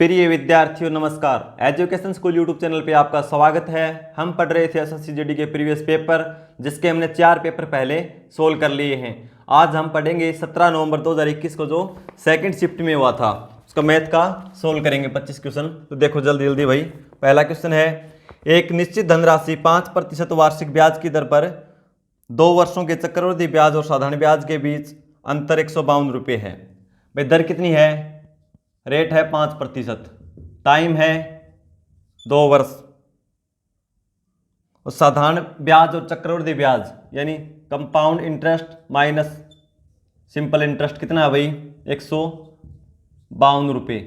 प्रिय विद्यार्थियों नमस्कार। एजुकेशन स्कूल यूट्यूब चैनल पे आपका स्वागत है। हम पढ़ रहे थे एसएससी जीडी के प्रीवियस पेपर, जिसके हमने 4 पेपर पहले सोल्व कर लिए हैं। आज हम पढ़ेंगे 17 नवंबर 2021 को जो सेकंड शिफ्ट में हुआ था, उसका मैथ का सोल्व करेंगे 25 क्वेश्चन। तो देखो जल्दी जल्दी भाई। पहला क्वेश्चन है, एक निश्चित धनराशि 5% वार्षिक ब्याज की दर पर 2 वर्षों के चक्रवृद्धि ब्याज और साधारण ब्याज के बीच अंतर 152 रुपये है। भाई दर कितनी है? रेट है 5%, टाइम है 2 वर्ष, और साधारण ब्याज और चक्रवृद्धि ब्याज यानी compound interest minus simple interest कितना है भाई? 152 रुपये।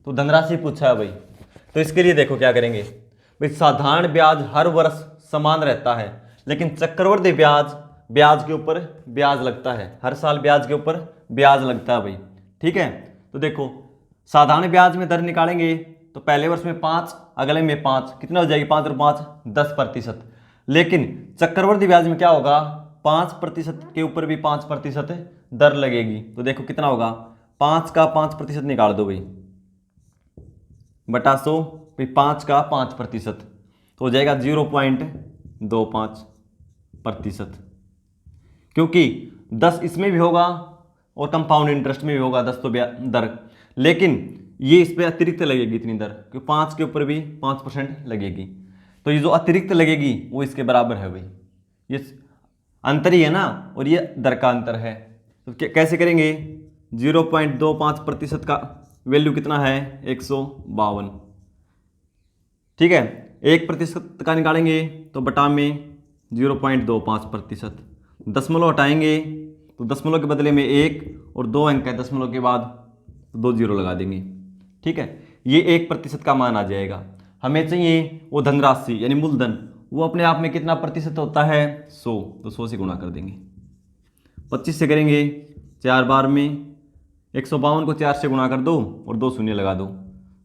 तो धनराशि पूछा है भाई, तो इसके लिए देखो क्या करेंगे भाई। साधारण ब्याज हर वर्ष समान रहता है, लेकिन चक्रवृद्धि ब्याज के ऊपर ब्याज लगता है, हर साल ब्याज के ऊपर ब्याज लगता है भाई। ठीक है, तो देखो साधारण ब्याज में दर निकालेंगे तो पहले वर्ष में 5, अगले में 5, कितना हो जाएगी? 5 और 5 10%। लेकिन चक्रवृद्धि ब्याज में क्या होगा? 5% के ऊपर भी 5% दर लगेगी। तो देखो कितना होगा? 5 का 5% निकाल दो भाई, बटा 100, भाई 5 का 5% तो हो जाएगा 0.25%, क्योंकि 10 इसमें भी होगा और कंपाउंड इंटरेस्ट में भी होगा 10 तो दर, लेकिन ये इस पर अतिरिक्त लगेगी इतनी दर, क्योंकि 5 के ऊपर भी 5% लगेगी। तो ये जो अतिरिक्त लगेगी वो इसके बराबर है भाई। ये अंतर ही है ना, और ये दर का अंतर है। तो कैसे करेंगे? 0.25% का वैल्यू कितना है? 152। ठीक है, 1% का निकालेंगे तो बटा में 0.25%, दशमलव हटाएंगे तो दशमलव के बदले में 1 और 2 अंक है, दशमलव के बाद 2 जीरो लगा देंगे। ठीक है, ये 1% का मान आ जाएगा। हमें चाहिए वो धनराशि यानी मूलधन, वो अपने आप में कितना प्रतिशत होता है? 100, तो 100 से गुणा कर देंगे। 25 से करेंगे 4 बार में, 152 को 4 से गुणा कर दो और 2 शून्य लगा दो।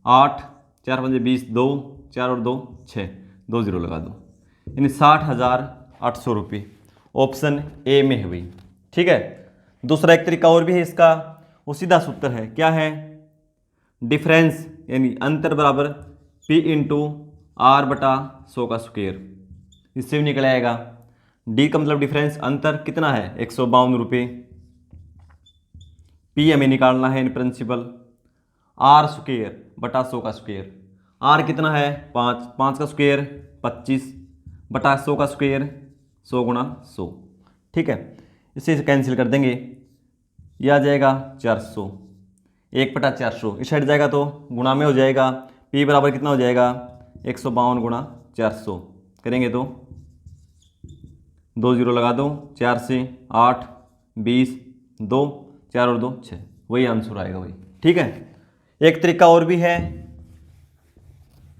8, 4 5 20, 2, 4 और 2 6, 2 जीरो लगा दो, यानी 60,800 रुपये। ऑप्शन ए में है भाई। ठीक है, दूसरा एक तरीका और भी है इसका, वो सीधा सूत्र है। क्या है? डिफरेंस यानी अंतर बराबर P इंटू आर बटा 100 का स्क्वायर, इससे भी निकल आएगा। D का मतलब डिफरेंस, अंतर कितना है? 152 रुपये। P हमें निकालना है इन प्रिंसिपल, आर स्क्वायर बटा 100 का स्क्वायर। आर कितना है? 5, 5 का स्क्वायर 25 बटा 100 का स्क्वायर, 100 गुणा 100। ठीक है, इसे कैंसिल कर देंगे, यह आ जाएगा 400, 1/400। इस साइड जाएगा तो गुणा में हो जाएगा। P बराबर कितना हो जाएगा? 152 गुणा 400 करेंगे तो 2 जीरो लगा दो, 4 से 8, 20, 2, 4 और 2 6, वही आंसर आएगा भाई। ठीक है, एक तरीका और भी है,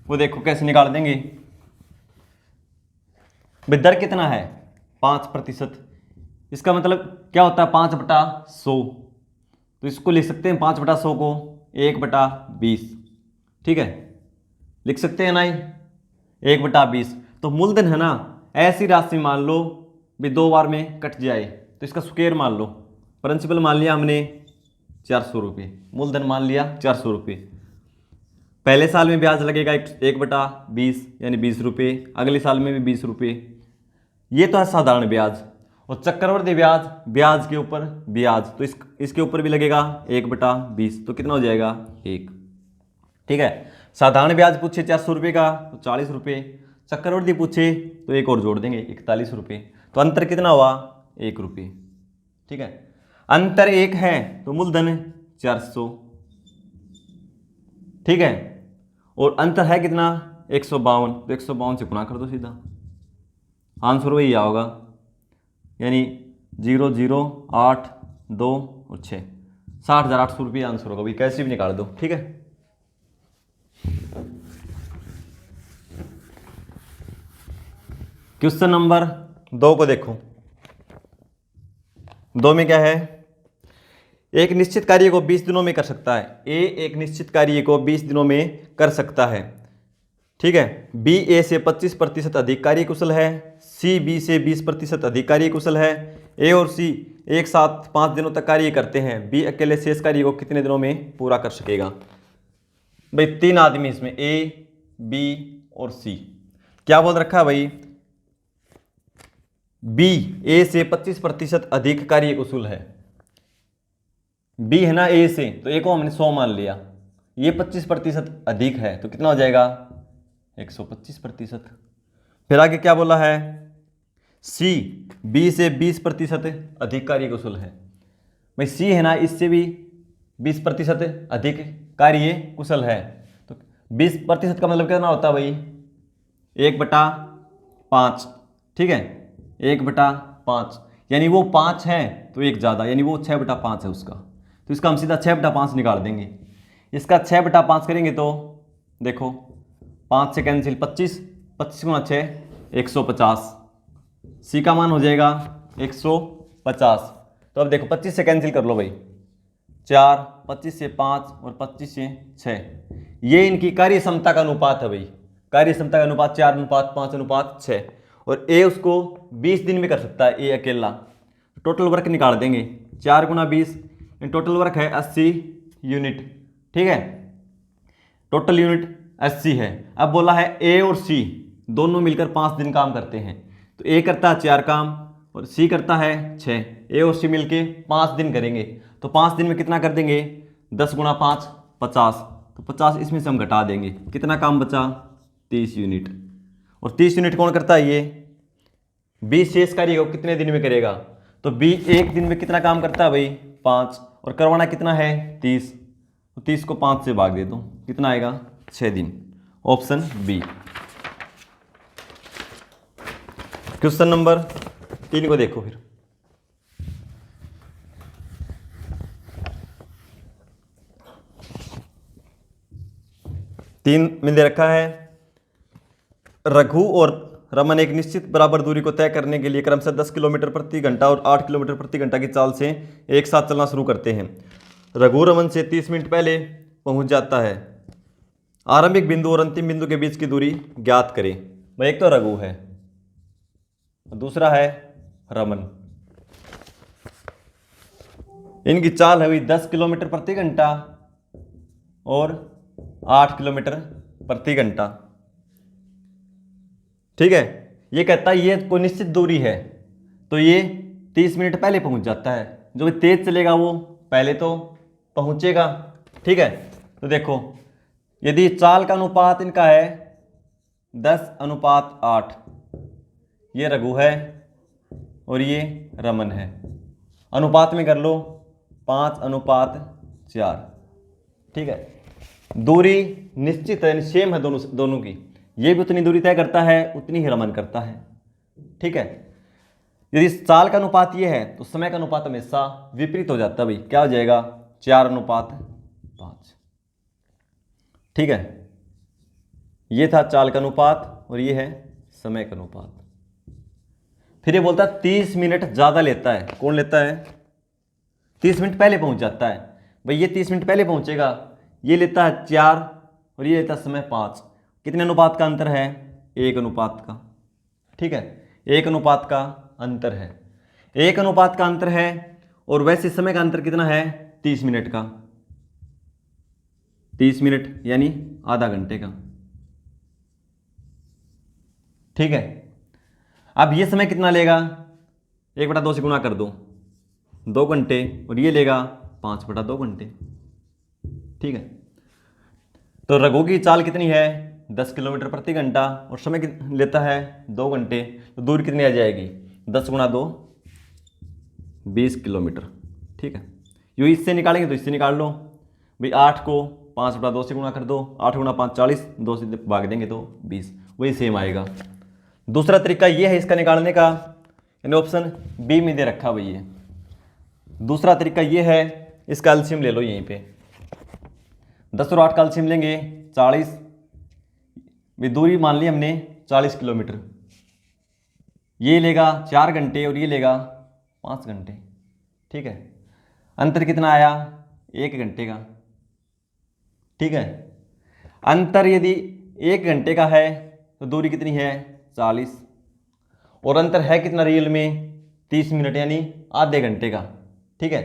वो देखो कैसे निकाल देंगे। दर कितना है? 5%। इसका मतलब क्या होता है? 5/100। तो इसको लिख सकते हैं 5/100 को 1/20। ठीक है, लिख सकते हैं ना ही 1/20। तो मूलधन है ना, ऐसी राशि मान लो भी 2 बार में कट जाए, तो इसका स्क्वायर मान लो। प्रिंसिपल मान लिया हमने 400 रुपये, मूलधन मान लिया 400 रुपये। पहले साल में ब्याज लगेगा 1/20 यानी 20 रुपये, अगले साल में भी 20 रुपये। ये तो है साधारण ब्याज। और चक्रवृद्धि ब्याज के ऊपर ब्याज, तो इसके ऊपर भी लगेगा 1/20, तो कितना हो जाएगा? 1। ठीक है, साधारण ब्याज पूछे 400 रुपये का तो 40 रुपये, चक्रवृद्धि पूछे तो एक और जोड़ देंगे 41 रुपये। तो अंतर कितना हुआ? 1 रुपये। ठीक है, अंतर 1 है तो मूलधन 400। ठीक है, और अंतर है कितना? 152, तो 152 से गुणा कर दो सीधा, आंसर वही होगा, यानी 0 0 8 2 और 6, 60,800 रुपये आंसर होगा भाई। कैसे भी निकाल दो। ठीक है, क्वेश्चन नंबर 2 को देखो। 2 में क्या है? एक निश्चित कार्य को 20 दिनों में कर सकता है। ए एक निश्चित कार्य को 20 दिनों में कर सकता है। ठीक है, बी ए से 25% अधिक कार्यकुशल है, सी बी से 20% अधिक कार्यकुशल है। ए और सी एक साथ 5 दिनों तक कार्य करते हैं, बी अकेले शेष कार्य को कितने दिनों में पूरा कर सकेगा? भाई 3 आदमी इसमें ए बी और सी। क्या बोल रखा है भाई, बी ए से 25% अधिक कार्य कुशल है। बी है ना ए से, तो ए को हमने 100 मान लिया, ये 25% अधिक है तो कितना हो जाएगा 125%। फिर आगे क्या बोला है, सी बी से 20% अधिक कार्य कुशल है। भाई सी है ना, इससे भी 20% अधिक कार्य कुशल है, तो 20% का मतलब कितना होता है भाई 1/5। ठीक है, 1/5, यानी वो 5 है तो एक ज़्यादा, यानी वो 6/5 है उसका, तो इसका हम सीधा 6/5 निकाल देंगे। इसका 6/5 करेंगे तो देखो 5 से कैंसिल, 25, 25 गुणा 6 150, सी का मान हो जाएगा 150। तो अब देखो 25 से कैंसिल कर लो भाई, 4, 25 से 5 और 25 से 6, ये इनकी कार्य क्षमता का अनुपात है भाई। कार्य क्षमता का अनुपात 4:5:6, और ए उसको 20 दिन में कर सकता है ए अकेला। टोटल वर्क निकाल देंगे, 4 गुणा 20, टोटल वर्क है 80 यूनिट। ठीक है, टोटल यूनिट 80 है। अब बोला है ए और सी दोनों मिलकर 5 दिन काम करते हैं, तो ए करता है 4 काम और सी करता है 6। ए और सी मिलके 5 दिन करेंगे, तो 5 दिन में कितना कर देंगे, 10 गुणा 5 50, तो 50 इसमें से हम घटा देंगे, कितना काम बचा 30 यूनिट। और 30 यूनिट कौन करता है, ये बी शेष कार्य को कितने दिन में करेगा, तो बी एक दिन में कितना काम करता है भाई 5, और करवाना कितना है 30, तो 30 को 5 से भाग दे दो, कितना आएगा 6 दिन। Option B. क्वेश्चन नंबर 3 को देखो फिर, तीन में दे रखा है, रघु और रमन एक निश्चित बराबर दूरी को तय करने के लिए क्रमशः 10 किलोमीटर प्रति घंटा और 8 किलोमीटर प्रति घंटा की चाल से एक साथ चलना शुरू करते हैं। रघु रमन से 30 मिनट पहले पहुंच जाता है। आरंभिक बिंदु और अंतिम बिंदु के बीच की दूरी ज्ञात करें। भाई एक तो रघु है, दूसरा है रमन, इनकी चाल है हुई 10 किलोमीटर प्रति घंटा और 8 किलोमीटर प्रति घंटा। ठीक है, ये कहता है ये कोई निश्चित दूरी है, तो ये 30 मिनट पहले पहुंच जाता है। जो भी तेज चलेगा वो पहले तो पहुंचेगा। ठीक है, तो देखो यदि चाल का अनुपात इनका है 10:8, ये रघु है और ये रमन है, अनुपात में कर लो 5:4। ठीक है, दूरी निश्चित है, सेम है दोनों की, ये भी उतनी दूरी तय करता है उतनी ही रमन करता है। ठीक है, यदि चाल का अनुपात ये है तो समय का अनुपात हमेशा विपरीत हो जाता है भाई, क्या हो जाएगा 4:5। ठीक है, ये था चाल का अनुपात और ये है समय का अनुपात। फिर ये बोलता है 30 मिनट ज़्यादा लेता है। कौन लेता है, 30 मिनट पहले पहुंच जाता है। भाई ये 30 मिनट पहले पहुंचेगा, ये लेता है 4 और ये लेता है समय 5। कितने अनुपात का अंतर है, 1 अनुपात का। ठीक है, 1 अनुपात का अंतर है, 1 अनुपात का अंतर है, और वैसे समय का अंतर कितना है 30 मिनट का, 30 मिनट यानी आधा घंटे का। ठीक है, अब ये समय कितना लेगा, 1/2 से गुणा कर दो, 2 घंटे, और ये लेगा 5/2 घंटे। ठीक है, तो रघु की चाल कितनी है 10 किलोमीटर प्रति घंटा और समय लेता है 2 घंटे, तो दूरी कितनी आ जाएगी 10 गुणा 2 20 किलोमीटर। ठीक है, यूँ इससे निकालेंगे तो इससे निकाल लो भाई, 8 को 5/2 से गुणा कर दो, 8 गुणा 5 40, 2 से भाग देंगे तो 20, वही सेम आएगा। दूसरा तरीका ये है इसका निकालने का, यानी ऑप्शन बी में दे रखा भाई ये। दूसरा तरीका ये है, इसका एलसीएम ले लो यहीं पे, 10 और 8 का एलसीएम लेंगे 40, दूरी मान ली हमने 40 किलोमीटर, ये लेगा 4 घंटे और ये लेगा 5 घंटे। ठीक है, अंतर कितना आया 1 घंटे का। ठीक है, अंतर यदि 1 घंटे का है तो दूरी कितनी है 40, और अंतर है कितना रियल में 30 मिनट यानी आधे घंटे का। ठीक है,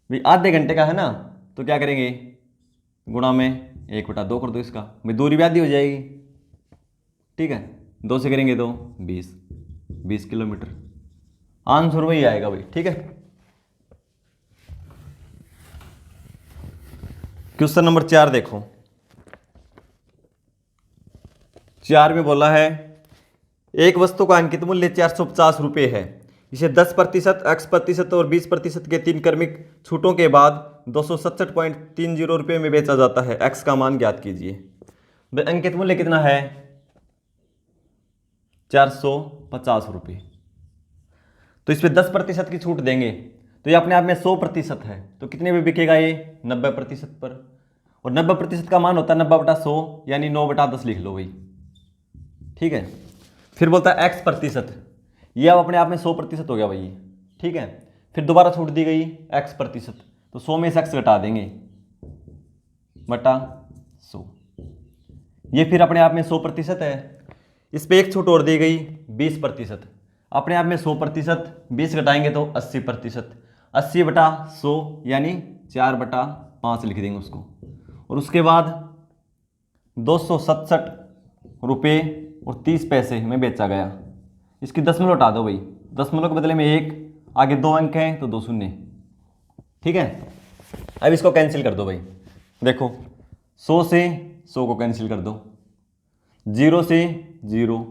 भाई आधे घंटे का है ना, तो क्या करेंगे गुणा में 1/2 कर दो इसका, भाई दूरी भी आधी हो जाएगी। ठीक है, 2 से करेंगे तो 20 किलोमीटर। आंसर वही आएगा भाई। ठीक है, क्वेश्चन नंबर 4 देखो। 4 में बोला है एक वस्तु का अंकित मूल्य 450 रुपये है, इसे 10%, X% और 20% के 3 क्रमिक छूटों के बाद 267.30 रुपये में बेचा जाता है। X का मान ज्ञात कीजिए। भाई अंकित मूल्य कितना है? 450 रुपये। तो इस पर 10% की छूट देंगे तो ये अपने आप में 100% है, तो कितने में बिकेगा ये? 90% पर। और 90% का मान होता है 90/100, यानी 9/10 लिख लो भाई। ठीक है, फिर बोलता है X%, ये अब अपने आप में 100% हो गया भाई। ठीक है, फिर दोबारा छूट दी गई X%, तो 100 में से X घटा देंगे बटा 100, ये फिर अपने आप में 100% है। इस पर एक छूट और दी गई 20%, अपने आप में 100%, 20 घटाएंगे तो 80%, 80/100 यानी 4/5 लिख देंगे उसको। और उसके बाद 267 रुपये और 30 पैसे में बेचा गया। इसकी दशमलव हटा दो भाई, दशमलव के बदले में 1, आगे 2 अंक हैं तो 2 शून्य। ठीक है, अब इसको कैंसिल कर दो भाई। देखो 100 से 100 को कैंसिल कर दो, 0 से 0,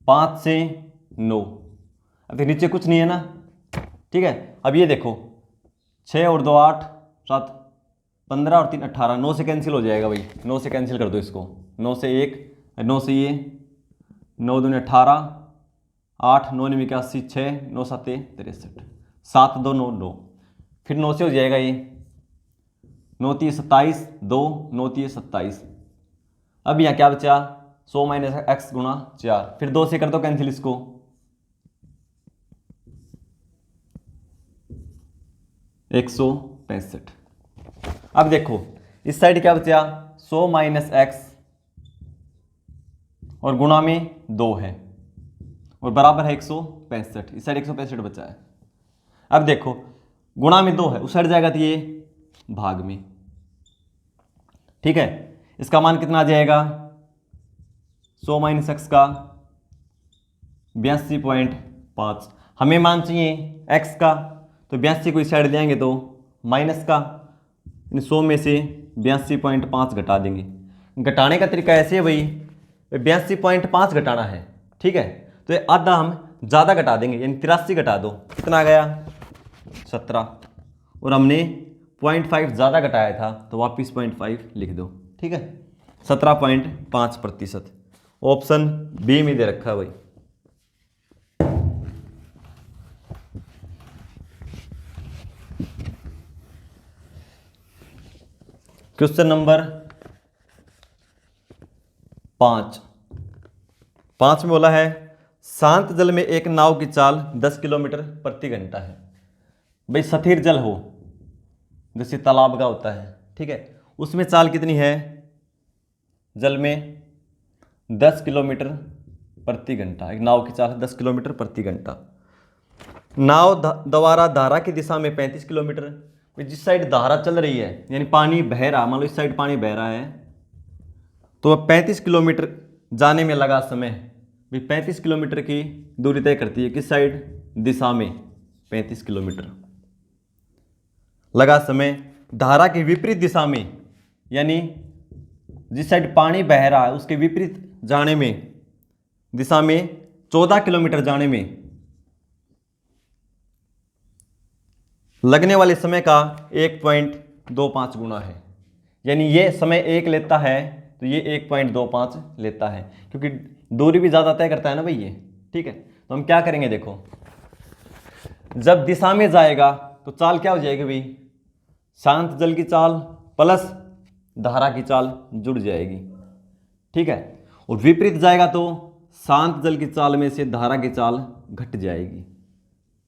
5 से 9, अब नीचे कुछ नहीं है ना। ठीक है, अब ये देखो 6 और 2 8, 7 15 और 3 18, 9 से कैंसिल हो जाएगा भाई। 9 से कैंसिल कर दो इसको, 9 से 1, 9 से ये 9 दूनी 18, 8 9 9 81, 6 9 7 63, 7 2 9 9, फिर 9 से हो जाएगा ये 9 3 27, 2 9 3 27। अब यहाँ क्या बचा? 100 माइनस एक्स गुणा 4, फिर 2 से कर दो कैंसिल इसको, 165। अब देखो इस साइड क्या बचा? 100 माइनस एक्स और गुणा में 2 है और बराबर है 165। इस साइड 165 बचा है। अब देखो गुणा में 2 है, उस साइड जाएगा तो ये भाग में। ठीक है, इसका मान कितना आ जाएगा? 100 माइनस एक्स का 82.5। हमें मान चाहिए एक्स का, तो 82 को इस साइड ले आएंगे तो माइनस का, 100 में से 82.5 घटा देंगे। घटाने का तरीका ऐसे है भाई, 82.5 घटाना है। ठीक है, तो ये आधा हम ज़्यादा घटा देंगे, यानी 83 घटा दो, कितना आ गया? 17। और हमने 0.5 ज़्यादा घटाया था तो वापिस 0.5 लिख दो। ठीक है, 17.5%। ऑप्शन बी में दे रखा है भाई। क्वेश्चन नंबर 5 में बोला है शांत जल में एक नाव की चाल 10 किलोमीटर प्रति घंटा है। भाई स्थिर जल हो, जैसे तालाब का होता है, ठीक है, उसमें चाल कितनी है? जल में 10 किलोमीटर प्रति घंटा। एक नाव की चाल है 10 किलोमीटर प्रति घंटा। नाव द्वारा धारा की दिशा में 35 किलोमीटर। जिस साइड धारा चल रही है यानी पानी बह रहा, मान लो इस साइड पानी बह रहा है, तो 35 किलोमीटर जाने में लगा समय। भाई 35 किलोमीटर की दूरी तय करती है, किस साइड? दिशा में 35 किलोमीटर लगा समय। धारा की विपरीत दिशा में, यानी जिस साइड पानी बह रहा है उसके विपरीत जाने में, दिशा में 14 किलोमीटर जाने में लगने वाले समय का 1.25 गुना है। यानी ये समय 1 लेता है तो ये 1.25 लेता है, क्योंकि दूरी भी ज़्यादा तय करता है ना भाई ये। ठीक है, तो हम क्या करेंगे? देखो जब दिशा में जाएगा तो चाल क्या हो जाएगी भाई? शांत जल की चाल प्लस धारा की चाल जुड़ जाएगी। ठीक है, और विपरीत जाएगा तो शांत जल की चाल में से धारा की चाल घट जाएगी।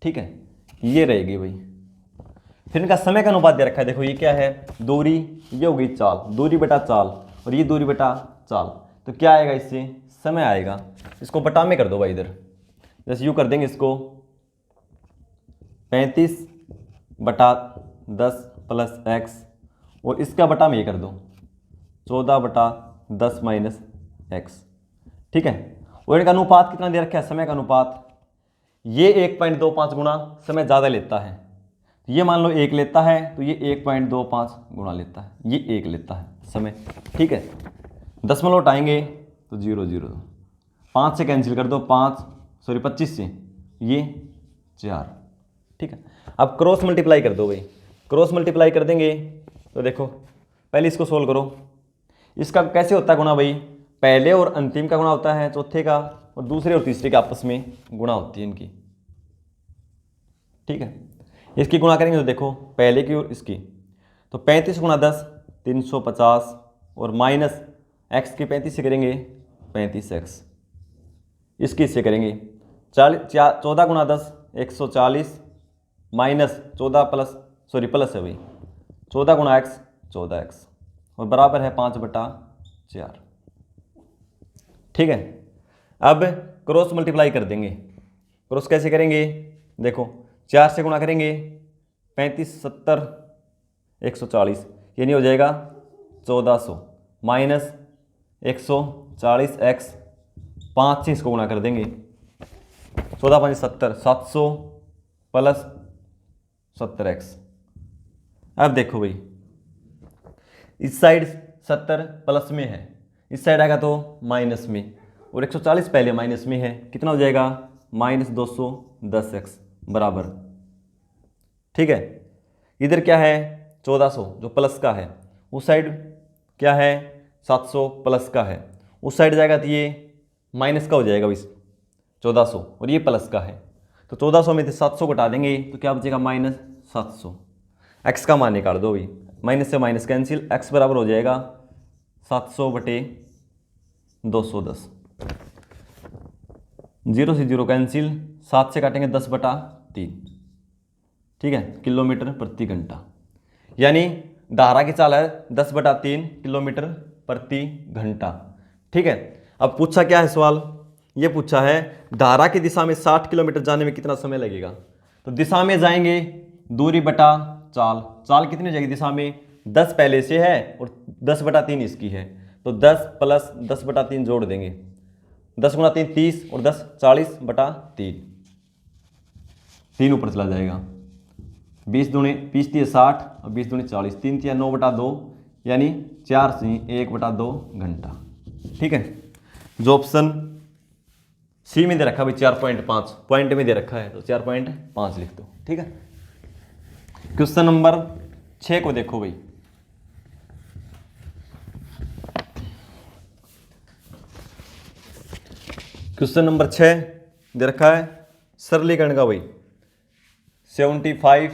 ठीक है, ये रहेगी भाई। फिर इनका समय का अनुपात दे रखा है। देखो ये क्या है? दूरी, ये हो गई चाल, दूरी बटा चाल, और ये दूरी बटा चाल, तो क्या आएगा? इससे समय आएगा। इसको बटा में कर दो भाई इधर, जैसे यूँ कर देंगे इसको 35/10 प्लस x, और इसका बटा में ये कर दो 14/10 माइनस एक्स। ठीक है, और इनका अनुपात कितना दे रखा है, समय का अनुपात। ये 1.25 गुना समय ज़्यादा लेता है, ये मान लो 1 लेता है तो ये 1.25 गुना लेता है, ये 1 लेता है समय। ठीक है, दशमलव उठाएंगे तो 0 0, 5 से कैंसिल कर दो, 25 से ये 4। ठीक है, अब क्रॉस मल्टीप्लाई कर दो भाई, क्रॉस मल्टीप्लाई कर देंगे तो देखो पहले इसको सोल्व करो। इसका कैसे होता है गुणा भाई, पहले और अंतिम का गुणा होता है चौथे का, और दूसरे और तीसरे के आपस में गुणा होती है इनकी। ठीक है, इसकी गुणा करेंगे तो देखो पहले की और इसकी, तो 35 गुणा 10 350, और माइनस एक्स की 35 से करेंगे 35x, इसकी इससे करेंगे 14 गुणा 10 140, माइनस 14 प्लस प्लस है भाई 14 गुणा एक्स 14x, और बराबर है 5/4। ठीक है, अब क्रॉस मल्टीप्लाई कर देंगे। क्रॉस कैसे करेंगे, देखो 4 से गुणा करेंगे 35 70 140, ये नहीं हो जाएगा 1400, माइनस 140x, 5 से इसको गुणा कर देंगे, 14 5 70, 700 प्लस 70x। अब देखो भाई इस साइड 70 प्लस में है, इस साइड आएगा तो माइनस में, और 140 पहले माइनस में है, कितना हो जाएगा -210x बराबर। ठीक है, इधर क्या है 1400 जो प्लस का है, उस साइड क्या है 700 प्लस का है, उस साइड जाएगा तो ये माइनस का हो जाएगा 1400, और ये प्लस का है, तो 1400 में से 700 घटा देंगे तो क्या बचेगा -700। एक्स का मान निकाल दो भाई, माइनस से माइनस कैंसिल, एक्स बराबर हो जाएगा 700/210, 0 से 0 कैंसिल, 7 से काटेंगे 10/3। ठीक है, किलोमीटर प्रति घंटा, यानी धारा की चाल है 10/3 किलोमीटर प्रति घंटा। ठीक है, अब पूछा क्या है सवाल, ये पूछा है धारा की दिशा में 60 किलोमीटर जाने में कितना समय लगेगा। तो दिशा में जाएंगे दूरी बटा चाल, चाल कितनी हो जाएगी दिशा में, 10 पहले से है और 10/3 इसकी है, तो 10 प्लस 10/3 जोड़ देंगे, 10 गुणा 3 30, और 10 40/3, 3 ऊपर चला जाएगा, 20 दूनी 20 3 60, और 20 दूनी 40, 3 3 9/2, यानी 4 से 1/2 घंटा। ठीक है, जो ऑप्शन सी में दे रखा है भाई 4.5 पॉइंट में दे रखा है, तो 4.5 लिख दो। ठीक है, क्वेश्चन नंबर 6 को देखो भाई, क्वेश्चन नंबर 6 दे रखा है सरलीकरण का भाई, 75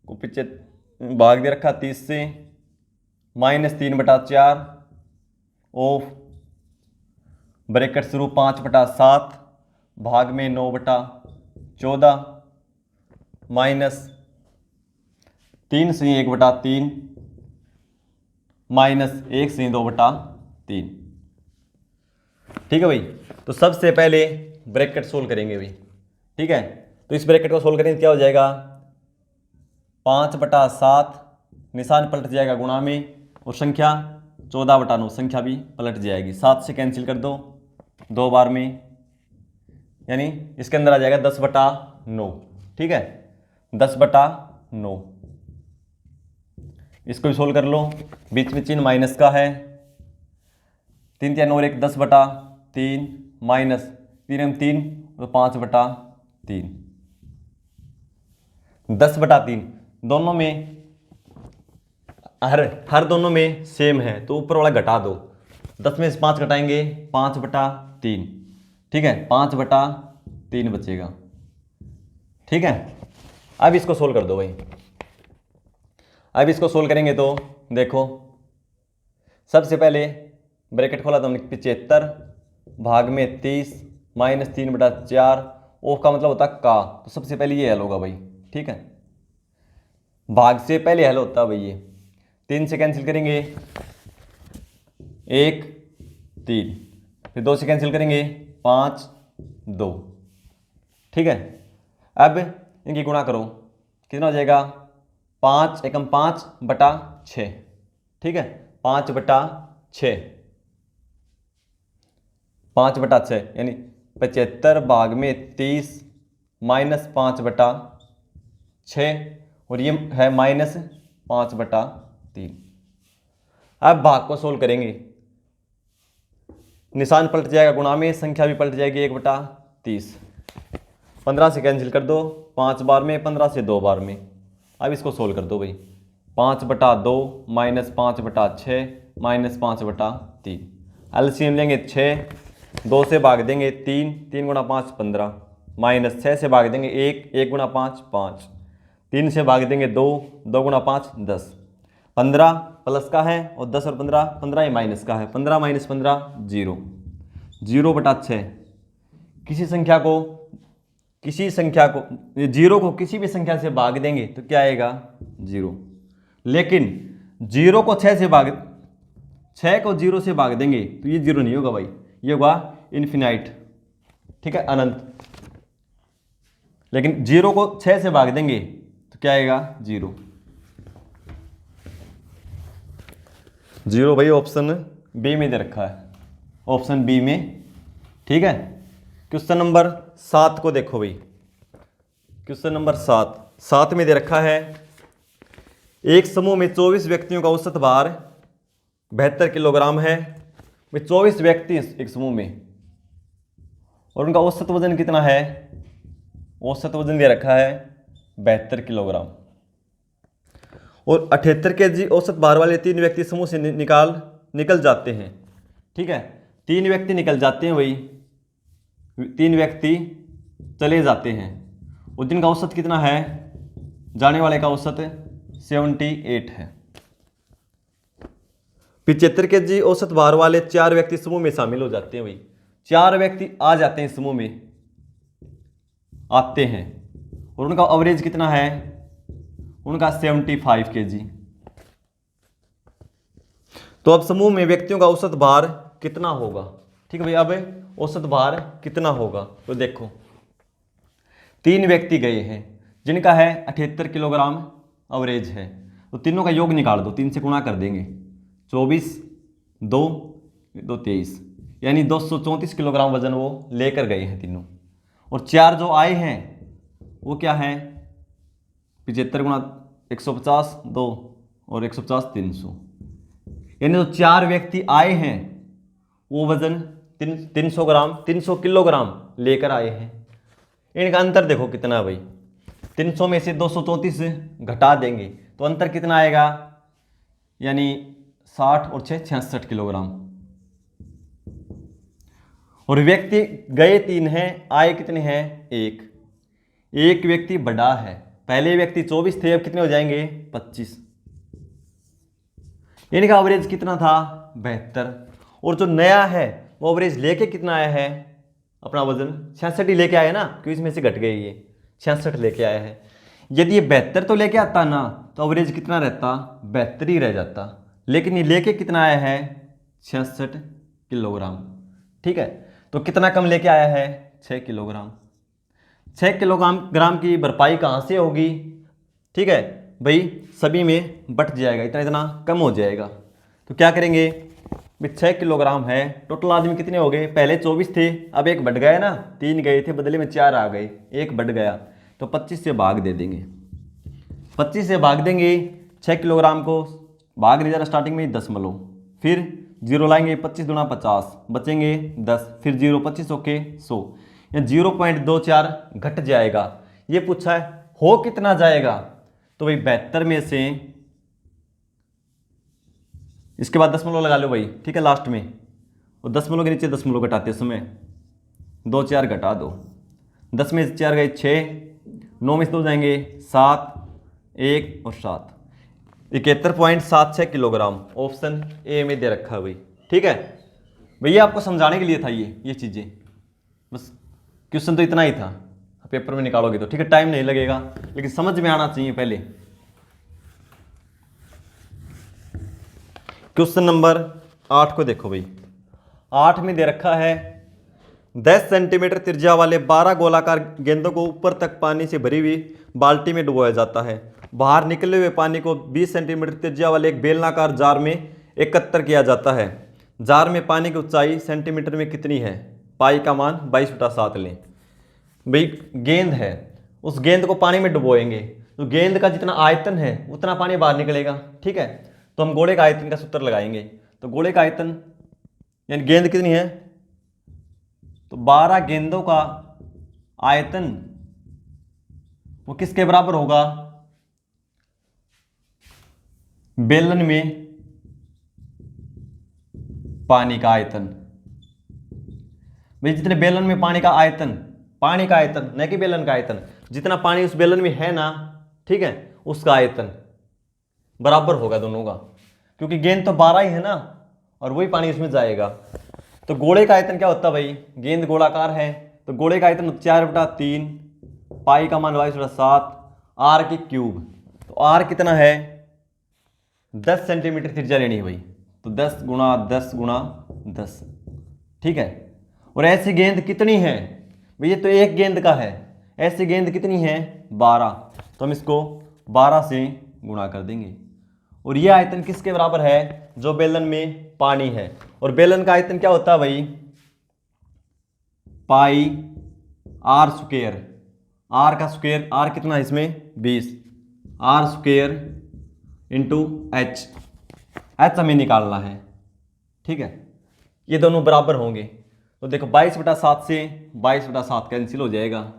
को पीछे भाग दे रखा 30 से, -3/4 ऑफ ब्रैकेट शुरू 5/7 भाग में 9/14, माइनस 3 से 1/3, माइनस 1 से 2/3। ठीक है भाई, तो सबसे पहले ब्रैकेट सोल्व करेंगे भाई। ठीक है, तो इस ब्रैकेट को सोल्व करेंगे क्या हो जाएगा 5/7, निशान पलट जाएगा गुणा में, और संख्या 14/9 संख्या भी पलट जाएगी, 7 से कैंसिल कर दो 2 बार में, यानी इसके अंदर आ जाएगा 10/9। ठीक है, 10/9, इसको भी सोल्व कर लो, बीच में चिन्ह माइनस का है, 3 3 और 1 10/3, माइनस 3 3 तो 5/3, 10/3 दोनों में हर दोनों में सेम है, तो ऊपर वाला घटा दो, 10 में से 5 घटाएंगे 5/3। ठीक है, 5/3 बचेगा। ठीक है, अब इसको सोल्व कर दो भाई। अब इसको सोल्व करेंगे तो देखो सबसे पहले ब्रैकेट खोला तो हमने 75 भाग में 30, -3/4, ऑफ का मतलब होता है का, तो सबसे पहले ये हल होगा भाई। ठीक है, भाग से पहले हल होता है भाई, ये 3 से कैंसिल करेंगे 1 3, फिर 2 से कैंसिल करेंगे 5 2। ठीक है, अब इनकी गुणा करो, कितना हो जाएगा 5 एकम 5/6। ठीक है, 5/6, 5/6 यानी 75 भाग में 30 माइनस 5/6 और ये है -5/3। अब भाग को सोल्व करेंगे, निशान पलट जाएगा, गुणा में संख्या भी पलट जाएगी 1/30। 15 से कैंसिल कर दो 5 बार में, 15 से 2 बार में। अब इसको सोल्व कर दो भाई, 5/2 माइनस 5/6 माइनस 5/3। एलसीएम लेंगे 6, 2 से भाग देंगे 3, 3 गुणा 5 15, माइनस 6 से भाग देंगे 1, 1 गुणा 5 5, 3 से भाग देंगे 2, 2 गुणा 5 10। 15 प्लस का है और 10 और 15, 15 ही माइनस का है, 15 माइनस 15 0, 0/6। किसी संख्या को जीरो को किसी भी संख्या से भाग देंगे तो क्या आएगा 0, लेकिन 0 को 6 को 0 से भाग देंगे तो ये 0 नहीं होगा भाई, ये होगा इन्फिनाइट, ठीक है, अनंत। लेकिन 0 को 6 से भाग देंगे तो क्या आएगा 0, 0 भाई ऑप्शन बी में दे रखा है, ऑप्शन बी में, ठीक है। क्वेश्चन नंबर 7 को देखो भाई, क्वेश्चन नंबर 7 में दे रखा है, एक समूह में 24 व्यक्तियों का औसत भार 72 किलोग्राम है। वे 24 व्यक्ति एक समूह में, और उनका औसत वजन कितना है, औसत वजन दे रखा है 72 किलोग्राम। और 78 केजी औसत भार वाले 3 व्यक्ति समूह से निकल जाते हैं, ठीक है। 3 व्यक्ति निकल जाते हैं भाई, 3 व्यक्ति चले जाते हैं, और जिनका औसत कितना है, जाने वाले का औसत 78 है। 75 केजी औसत भार वाले 4 व्यक्ति समूह में शामिल हो जाते हैं भाई, 4 व्यक्ति आ जाते हैं समूह में, आते हैं, और उनका एवरेज कितना है, उनका 75 केजी। तो अब समूह में व्यक्तियों का औसत भार कितना होगा, ठीक है भाई। अब औसत भार कितना होगा तो देखो, 3 व्यक्ति गए हैं जिनका है 78 किलोग्राम एवरेज है, तो तीनों का योग निकाल दो, 3 से गुणा कर देंगे, 24 2 23, यानी 234 किलोग्राम वजन वो लेकर गए हैं तीनों। और 4 जो आए हैं वो क्या है, 75 गुणा 150 2 और 150 300, यानी जो 4 व्यक्ति आए हैं वो वजन 300 ग्राम 300 किलोग्राम लेकर आए हैं। इनका अंतर देखो कितना है भाई, 300 में से 234 घटा देंगे तो अंतर कितना आएगा, यानी 60 और 6 66 किलोग्राम। और व्यक्ति गए 3 हैं, आए कितने हैं, एक व्यक्ति बड़ा है, पहले व्यक्ति 24 थे, अब कितने हो जाएंगे 25। इनका एवरेज कितना था 72, और जो नया है वो एवरेज लेके कितना आया है, अपना वजन 66 ही लेके आया ना, क्योंकि इसमें से घट गए, ये 66 लेके आया है। यदि ये 72 तो लेके आता ना तो एवरेज कितना रहता, 72 ही रह जाता, लेकिन ये लेके कितना आया है 66 किलोग्राम, ठीक है। तो कितना कम लेके आया है 6 किलोग्राम। 6 किलोग्राम की भरपाई कहाँ से होगी, ठीक है भाई, सभी में बट जाएगा, इतना इतना कम हो जाएगा। तो क्या करेंगे भाई, 6 किलोग्राम है, टोटल आदमी कितने हो गए, पहले 24 थे, अब एक बढ़ गया ना, 3 गए थे, बदले में 4 आ गए, एक बढ़ गया, तो 25 से भाग दे देंगे, 25 से भाग देंगे 6 किलोग्राम को, भाग नहीं जा रहा स्टार्टिंग में 10, फिर 0 लाएंगे, 25 गुणा 50 बचेंगे 10, फिर 0 25 ओके 100, या 0.24 घट जाएगा। ये पूछा है हो कितना जाएगा, तो भाई 72 में से इसके बाद दशमलव लगा लो भाई, ठीक है लास्ट में, और दशमलव के नीचे दशमलव घटाते समय 2 4 घटा दो, 10 में 4 गए 6, 9 में से 2 जाएंगे 7, 1 और 7, 71.76 किलोग्राम। ऑप्शन ए में दे रखा है भाई, ठीक है भैया, आपको समझाने के लिए था ये चीज़ें, बस क्वेश्चन तो इतना ही था, पेपर में निकालोगे तो ठीक है, टाइम नहीं लगेगा, लेकिन समझ में आना चाहिए पहले। क्वेश्चन नंबर 8 को देखो भाई, 8 में दे रखा है 10 सेंटीमीटर त्रिज्या वाले 12 गोलाकार गेंदों को ऊपर तक पानी से भरी हुई बाल्टी में डुबोया जाता है। बाहर निकले हुए पानी को 20 सेंटीमीटर त्रिज्या वाले एक बेलनाकार जार में 71 किया जाता है। जार में पानी की ऊंचाई सेंटीमीटर में कितनी है? पाई का मान 22/7 लें। भाई गेंद है, उस गेंद को पानी में डुबोएंगे तो गेंद का जितना आयतन है उतना पानी बाहर निकलेगा। ठीक है, तो हम गोले का आयतन का सूत्र लगाएंगे। तो गोले का आयतन यानी गेंद कितनी है, तो 12 गेंदों का आयतन वो किसके बराबर होगा? बेलन में पानी का आयतन। भाई जितने बेलन में पानी का आयतन न कि बेलन का आयतन, जितना पानी उस बेलन में है ना, ठीक है, उसका आयतन बराबर होगा दोनों का, क्योंकि गेंद तो 12 ही है ना और वही पानी उसमें जाएगा। तो गोले का आयतन क्या होता है भाई? गेंद गोलाकार है तो गोले का आयतन 4/3, पाई का मान 22/7, आर की क्यूब। तो आर कितना है? 10 सेंटीमीटर त्रिज्या लेनी है भाई, तो 10 गुणा 10 गुणा 10। ठीक है, और ऐसी गेंद कितनी है भाई? ये तो एक गेंद का है, ऐसी गेंद कितनी है? 12। तो हम इसको 12 से गुणा कर देंगे। और ये आयतन किसके बराबर है? जो बेलन में पानी है। और बेलन का आयतन क्या होता है भाई? Pi R square. आर का स्क्वायर, आर कितना है इसमें? 20। R square into H. H हमें निकालना है। ठीक है, ये दोनों बराबर होंगे। तो देखो 22/7 से 22/7 कैंसिल हो जाएगा,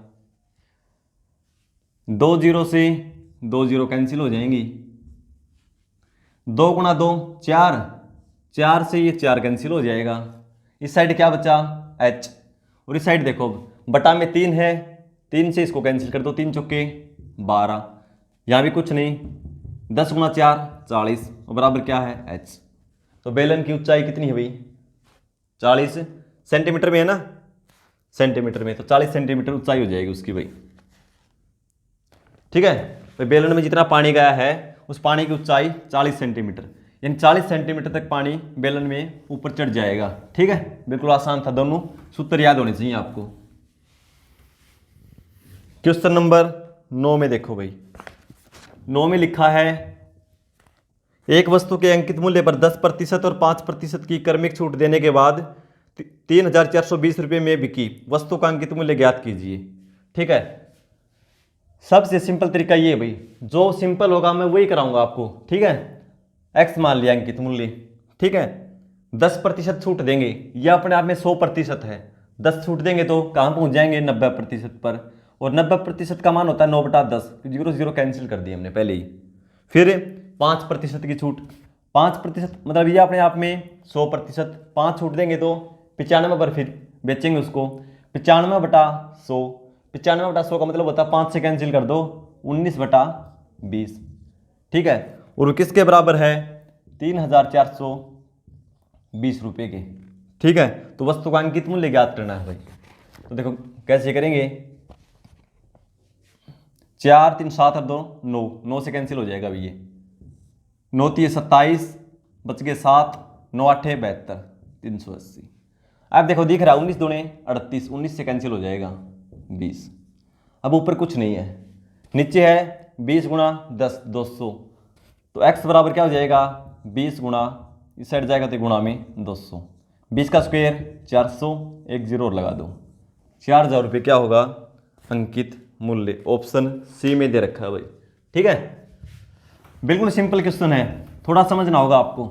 2 0 से 2 0 कैंसिल हो जाएंगी, 2 गुणा 2 4, 4 से ये 4 कैंसिल हो जाएगा। इस साइड क्या बचा? h। और इस साइड देखो बटा में 3 है, 3 से इसको कैंसिल कर दो, 3 चौके 12, यहाँ भी कुछ नहीं, 10 गुणा 4 40 और बराबर क्या है? h। तो बेलन की ऊंचाई कितनी है भाई? 40 सेंटीमीटर में है ना, सेंटीमीटर में, तो 40 सेंटीमीटर ऊंचाई हो जाएगी उसकी भाई। ठीक है, तो बेलन में जितना पानी गया है उस पानी की ऊंचाई 40 सेंटीमीटर, यानी 40 सेंटीमीटर तक पानी बेलन में ऊपर चढ़ जाएगा। ठीक है, बिल्कुल आसान था, दोनों सूत्र याद होने चाहिए आपको। क्वेश्चन नंबर 9 में देखो भाई, 9 में लिखा है एक वस्तु के अंकित मूल्य पर 10% और 5% की क्रमिक छूट देने के बाद 3,420 रुपये में बिकी वस्तु का अंकित मूल्य ज्ञात कीजिए। ठीक है, सबसे सिंपल तरीका ये है भाई, जो सिंपल होगा मैं वही कराऊंगा आपको। ठीक है, एक्स मान लिया अंकित मूल्य। ठीक है, 10% छूट देंगे, यह अपने आप में 100% है, 10 छूट देंगे तो कहाँ पहुंच जाएंगे? 90% पर। और 90% का मान होता है 9/10, 0 0 कैंसिल कर दिए हमने पहले ही। फिर 5% की छूट, 5% मतलब ये अपने आप में 100%, 5 छूट देंगे तो 95 पर फिर बेचेंगे उसको, 95/100, 95/100 का मतलब होता है 5 से कैंसिल कर दो, 19/20। ठीक है, और किसके बराबर है? 3,420 रुपये के। ठीक है, तो वस्तु का अंकित मूल्य ज्ञात करना है भाई। तो देखो कैसे करेंगे, 4 3 7 और 2 9, 9 से कैंसिल हो जाएगा भैया, 9 3 27, बच गए 7, 9 8 72, 380। अब देखो दिख रहा है 19 दूने 38, 19 से कैंसिल हो जाएगा 20। अब ऊपर कुछ नहीं है, नीचे है 20 गुणा 10 200, तो x बराबर क्या हो जाएगा? 20 गुणा, इस साइड जाएगा तो गुणा में 200, 20 का स्क्वायर 400, एक जीरो और लगा दो, 4,000 रुपये क्या होगा? अंकित मूल्य। ऑप्शन सी में दे रखा है भाई। ठीक है, बिल्कुल सिंपल क्वेश्चन है, थोड़ा समझना होगा आपको।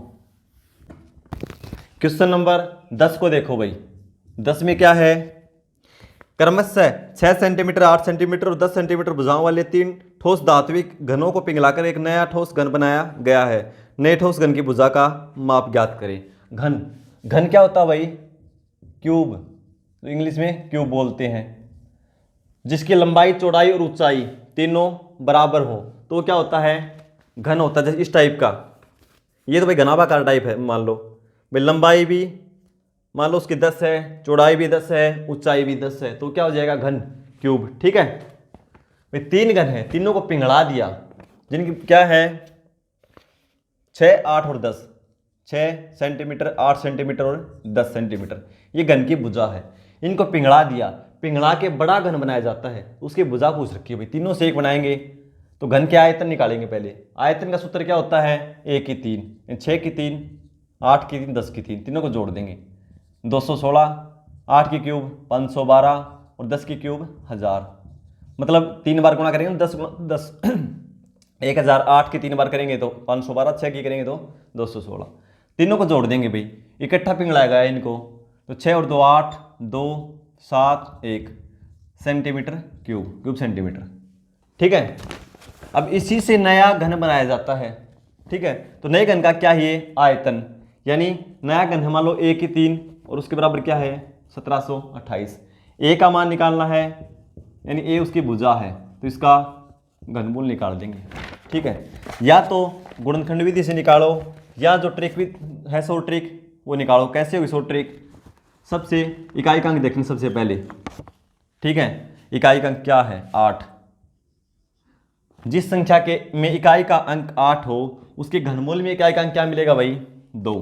क्वेश्चन नंबर 10 को देखो भाई, 10 में क्या है? क्रमशः 6 सेंटीमीटर, 8 सेंटीमीटर और 10 सेंटीमीटर भुजाओं वाले 3 ठोस धात्विक घनों को पिघलाकर एक नया ठोस घन बनाया गया है। नए ठोस घन की भुजा का माप ज्ञात करें। घन, घन क्या होता है भाई? क्यूब, तो इंग्लिश में क्यूब बोलते हैं। जिसकी लंबाई, चौड़ाई और ऊंचाई तीनों बराबर हो तो क्या होता है? घन होता है। जैसे इस टाइप का, ये तो भाई घनाभाकार टाइप है, मान लो भाई लंबाई भी मान लो उसकी 10 है, चौड़ाई भी 10 है, ऊंचाई भी 10 है, तो क्या हो जाएगा? घन, क्यूब। ठीक है भाई, 3 घन है, तीनों को पिघला दिया, जिनकी क्या है? 6 8 और 10, 6 सेंटीमीटर, 8 सेंटीमीटर और 10 सेंटीमीटर, ये घन की भुजा है। इनको पिघला दिया, पिघला के बड़ा घन बनाया जाता है, उसकी भुजा पूछ रखी है भाई। तीनों से एक बनाएंगे तो घन के आयतन निकालेंगे। पहले आयतन का सूत्र क्या होता है? 1 की 3, 6 की 3 8 की 3 10 की 3, तीनों को जोड़ देंगे 216, 8 की क्यूब 512 और 10 की क्यूब 1000, मतलब 3 बार गुणा करेंगे 10 गुणा 10 1000, 8 की 3 बार करेंगे तो 512, 6 की करेंगे तो 216, तीनों को जोड़ देंगे भाई, इकट्ठा पिघलाएगा इनको, तो 6 और 2 8, 2 7 1 सेंटीमीटर क्यूब सेंटीमीटर। ठीक है, अब इसी से नया घन बनाया जाता है। ठीक है, तो नए घन का क्या है, आयतन, यानी नया घन है मान लो a की 3 और उसके बराबर क्या है 1728। a का मान निकालना है, यानी a उसकी भुजा है, तो इसका घनमूल निकाल देंगे। ठीक है, या तो गुणनखंड विधि से निकालो, या जो ट्रिक है सो ट्रिक वो निकालो। कैसे होगी सो ट्रिक, सबसे इकाई का अंक देखेंगे सबसे पहले। ठीक है, इकाई का अंक क्या है 8, जिस संख्या के में इकाई का अंक 8 हो उसके घनमूल में इकाई का अंक क्या मिलेगा भाई 2।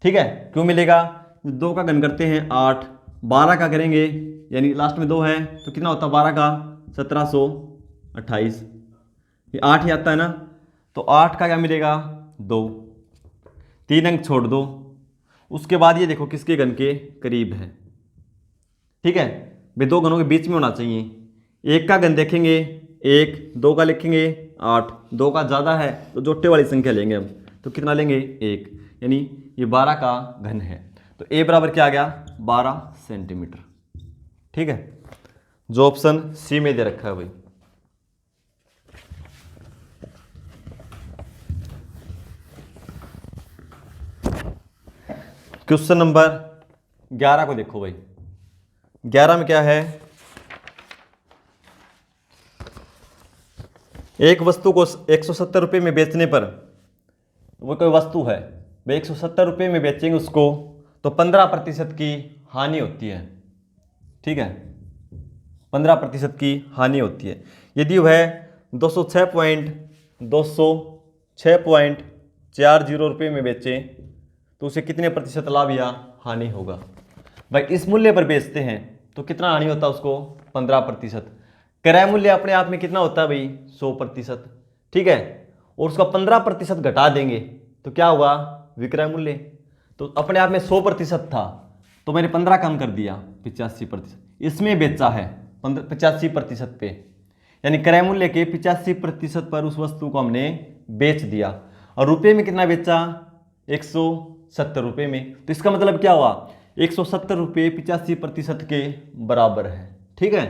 ठीक है, क्यों मिलेगा, 2 का घन करते हैं 8, 12 का करेंगे यानी लास्ट में 2 है तो कितना होता है 12 का 1728, ये 8 ही आता है ना, तो 8 का क्या मिलेगा 2, 3 अंक छोड़ दो। उसके बाद ये देखो किसके घन के करीब है। ठीक है, वे दो घनों के बीच में होना चाहिए। एक का घन देखेंगे 1, 2 का लिखेंगे 8, 2 का ज़्यादा है तो जोटे वाली संख्या लेंगे हम, तो कितना लेंगे 1, यानी ये 12 का घन है, तो a बराबर क्या आ गया 12 सेंटीमीटर। ठीक है, जो ऑप्शन सी में दे रखा है भाई। क्वेश्चन नंबर 11 को देखो भाई। 11 में क्या है, एक वस्तु को 170 रुपये में बेचने पर, वो कोई वस्तु है वे 170 रुपये में बेचेंगे उसको, तो 15% की हानि होती है। ठीक है, 15% की हानि होती है। यदि वह 206.40 रुपये में बेचे तो उसे कितने प्रतिशत लाभ या हानि होगा। भाई इस मूल्य पर बेचते हैं तो कितना हानि होता है उसको 15%। क्रय मूल्य अपने आप में कितना होता है भाई 100%। ठीक है, और उसका 15% घटा देंगे तो क्या होगा विक्रय मूल्य, तो अपने आप में 100% था तो मैंने 15 कम कर दिया 85%, इसमें बेचा है 85% पे, यानी क्रय मूल्य के 85% पर उस वस्तु को हमने बेच दिया, और रुपये में कितना बेचा 170 रुपये में, तो इसका मतलब क्या हुआ 170 रुपये 85% के बराबर है। ठीक है,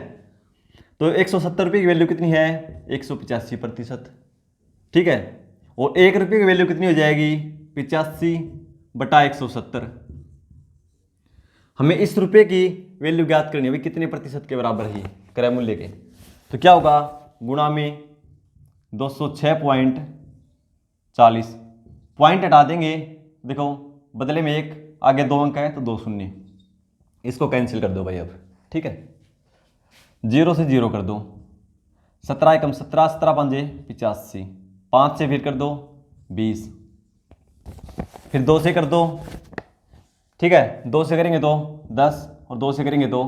तो 170 रुपये की वैल्यू कितनी है 185%। ठीक है, और 1 रुपये की वैल्यू कितनी हो जाएगी 85/170। हमें इस रुपये की वैल्यू ज्ञात करनी है भाई कितने प्रतिशत के बराबर है क्रय मूल्य के, तो क्या होगा गुणा में 206.40, पॉइंट हटा देंगे, देखो बदले में 1 आगे 2 अंक है तो 2 शून्य, इसको कैंसिल कर दो भाई अब। ठीक है, 0 से 0 कर दो, 17 एकम 17, 17 पंजे 85, 5 से फिर कर दो 20, फिर 2 से कर दो। ठीक है, 2 से करेंगे तो 10 और 2 से करेंगे तो,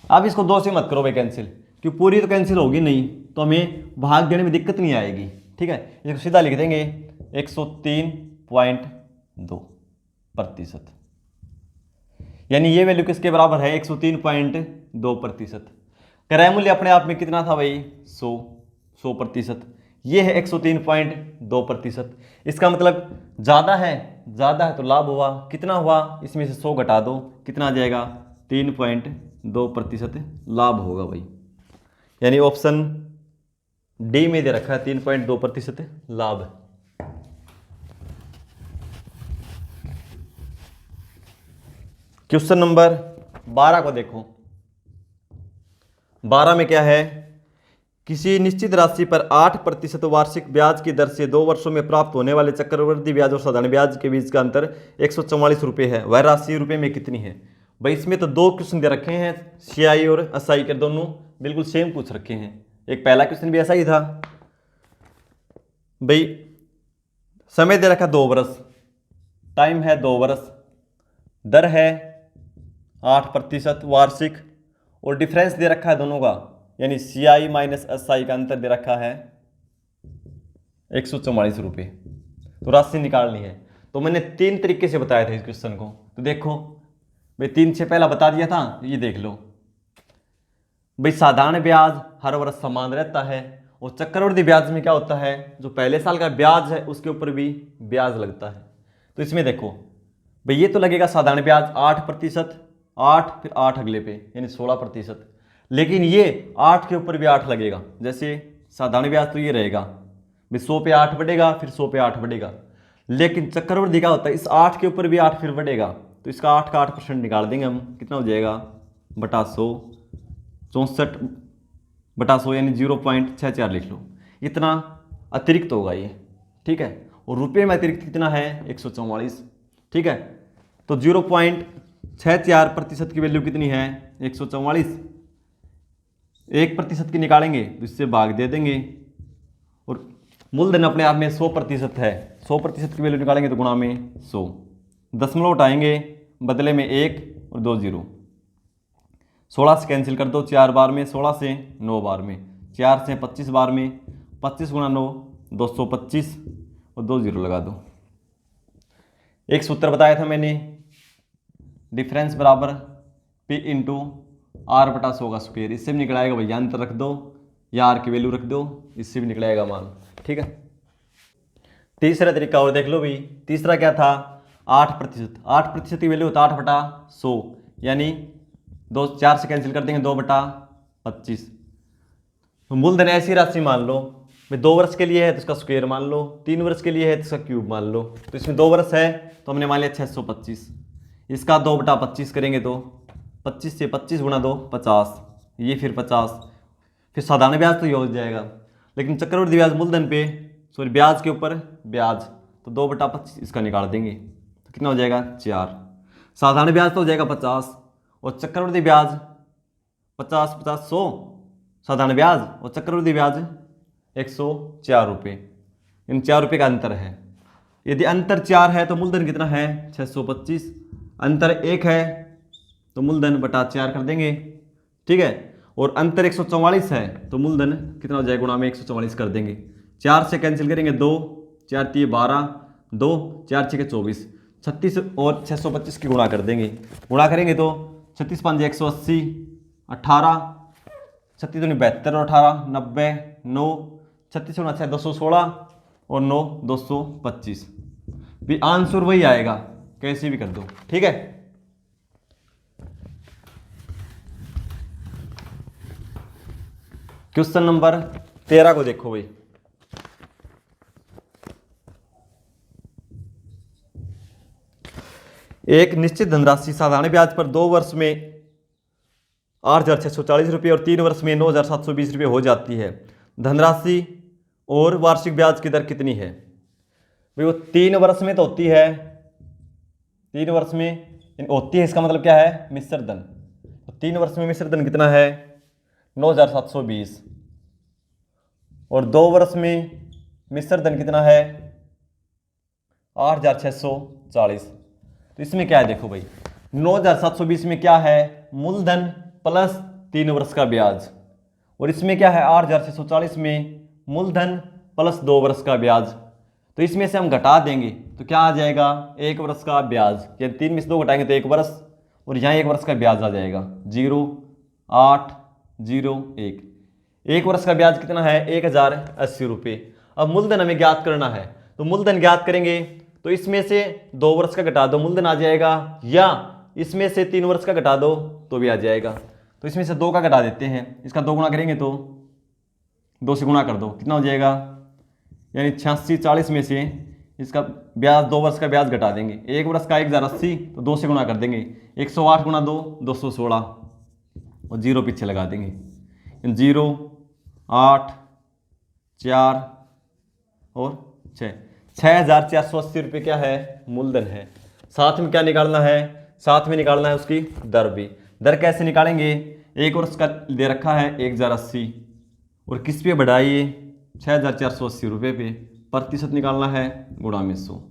अब इसको 2 से मत करो भाई कैंसिल, क्योंकि पूरी तो कैंसिल होगी नहीं तो हमें भाग देने में दिक्कत नहीं आएगी। ठीक है, इसको सीधा लिख देंगे 103.2%, यानी ये वैल्यू किसके बराबर है 103.2%। क्रय मूल्य अपने आप में कितना था भाई 100%, ये है 103.2%। इसका मतलब ज़्यादा है तो लाभ हुआ, कितना हुआ इसमें से 100 घटा दो, कितना आ जाएगा 3.2% लाभ होगा भाई, यानी ऑप्शन डी में दे रखा है 3.2% लाभ। क्वेश्चन नंबर 12 को देखो। 12 में क्या है, किसी निश्चित राशि पर 8% वार्षिक ब्याज की दर से 2 वर्षों में प्राप्त होने वाले चक्रवृद्धि ब्याज और साधारण ब्याज के बीच का अंतर 144 रुपये है, वह राशि रुपये में कितनी है। भाई इसमें तो 2 क्वेश्चन दे रखे हैं, सीआई और एसआई के, दोनों बिल्कुल सेम पूछ रखे हैं। एक पहला क्वेश्चन भी ऐसा ही था भाई, समय दे रखा 2 वर्ष, टाइम है 2 वर्ष, दर है 8% वार्षिक, और डिफरेंस दे रखा है दोनों का, यानी CI माइनस SI का अंतर दे रखा है 144 रुपये। तो राशि निकालनी है। तो मैंने 3 तरीके से बताया था इस क्वेश्चन को। तो देखो भाई 3 से पहला बता दिया था, ये देख लो भाई। साधारण ब्याज हर वर्ष समान रहता है, और चक्रवृद्धि ब्याज में क्या होता है, जो पहले साल का ब्याज है उसके ऊपर भी ब्याज लगता है। तो इसमें देखो भाई ये तो लगेगा साधारण ब्याज 8%, 8 फिर 8 अगले पे यानी 16%। लेकिन ये 8 के ऊपर भी 8 लगेगा। जैसे साधारण ब्याज तो ये रहेगा भाई 100 पे 8 बढ़ेगा, फिर 100 पे 8 बढ़ेगा। लेकिन चक्रवृद्धि क्या होता है, इस 8 के ऊपर भी 8 फिर बढ़ेगा। तो इसका 8 का 8% निकाल देंगे हम, कितना हो जाएगा बटा 100, 64/100 यानी 0.64 लिख लो। इतना अतिरिक्त होगा ये, ठीक है। और रुपये में अतिरिक्त कितना है 144, ठीक है। तो 0.64% की वैल्यू कितनी है 144। 1% की निकालेंगे तो इससे भाग दे देंगे, और मूलधन अपने आप में 100% है। 100% की वैल्यू निकालेंगे तो गुणा में 100, दशमलव उठाएंगे बदले में 1 और 2 0। 16 से कैंसिल कर दो 4 बार में, 16 से 9 बार में, 4 से 25 बार में, 25 गुणा 9 225 और 2 0 लगा दो। एक सूत्र बताया था मैंने, डिफरेंस बराबर P इंटू आर बटा 100 का स्क्वायर। इससे भी निकल आएगा भैया, अंतर रख दो या आर की वैल्यू रख दो, इससे भी निकलेगा मान, ठीक है। तीसरा तरीका और देख लो भाई। तीसरा क्या था 8%। 8% की वैल्यू होता है 8/100 यानी 4 से कैंसिल कर देंगे 2/25। तो मूलधन ऐसी राशि मान लो भाई 2 वर्ष के लिए है तो इसका स्क्वायर मान लो, 3 वर्ष के लिए है तो इसका क्यूब मान लो। तो इसमें 2 वर्ष है तो हमने मान लिया 625। इसका 2/25 करेंगे तो 25 से 25 गुणा 2 50, ये फिर 50, फिर साधारण ब्याज तो ये हो जाएगा। लेकिन चक्रवृद्धि ब्याज मूलधन पे सॉरी ब्याज के ऊपर ब्याज, तो 2/25 इसका निकाल देंगे तो कितना हो जाएगा 4। साधारण ब्याज तो हो जाएगा 50 और चक्रवृद्धि ब्याज 50 50 100 साधारण ब्याज और चक्रवृद्धि ब्याज 104 रुपये। इन 4 रुपये का अंतर है। यदि अंतर 4 है तो मूलधन कितना है 625। अंतर 1 है तो मूलधन बटा 4 कर देंगे, ठीक है। और अंतर 144 है तो मूलधन कितना हो जाएगा गुणा में 144 कर देंगे। 4 से कैंसिल करेंगे 2, 4 3 12, 2 4 6 24, 36 और 625 की गुणा कर देंगे। गुणा करेंगे तो 36 5 180, 18 36 दूनी 72 और 18 90, 9 36 6 216 और 9 225। भी आंसर वही आएगा, कैसे भी कर दो, ठीक है। क्वेश्चन नंबर 13 को देखो भाई। एक निश्चित धनराशि साधारण ब्याज पर 2 वर्ष में 8,640 रुपये और 3 वर्ष में 9,720 रुपये हो जाती है। धनराशि और वार्षिक ब्याज की दर कितनी है भाई। वो 3 वर्ष में तो होती है, 3 वर्ष में होती है, इसका मतलब क्या है मिश्र धन। तो 3 वर्ष में मिश्र धन कितना है 9,720 और 2 वर्ष में मिश्र धन कितना है 8,640। तो इसमें क्या है देखो भाई 9,720 में क्या है मूलधन प्लस 3 वर्ष का ब्याज, और इसमें क्या है 8,640 में मूलधन प्लस 2 वर्ष का ब्याज। तो इसमें से हम घटा देंगे तो क्या आ जाएगा 1 वर्ष का ब्याज, या 3 में से 2 घटाएंगे तो 1 वर्ष, और यहाँ 1 वर्ष का ब्याज आ जाएगा 0,801। 1 वर्ष का ब्याज कितना है 1,080 रुपये। अब मूलधन हमें ज्ञात करना है, तो मूलधन ज्ञात करेंगे तो इसमें से 2 वर्ष का घटा दो मूलधन आ जाएगा, या इसमें से 3 वर्ष का घटा दो तो भी आ जाएगा। तो इसमें से 2 का घटा देते हैं, इसका 2 गुणा करेंगे तो 2 से गुणा कर दो कितना हो जाएगा, यानी 8640 में से इसका ब्याज 2 वर्ष का ब्याज घटा देंगे। 1 वर्ष का 1,080 तो 2 से गुणा कर देंगे, 108 गुणा 2 216 और 0 पीछे लगा देंगे। 0 8 4 और 6 6,480 रुपये क्या है मूलधन है। साथ में क्या निकालना है, साथ में निकालना है उसकी दर भी। दर कैसे निकालेंगे, 1 वर्ष का दे रखा है 1,080 और किस पे बढ़ाइए 6,480 रुपये पे, प्रतिशत निकालना है गुणा में 100,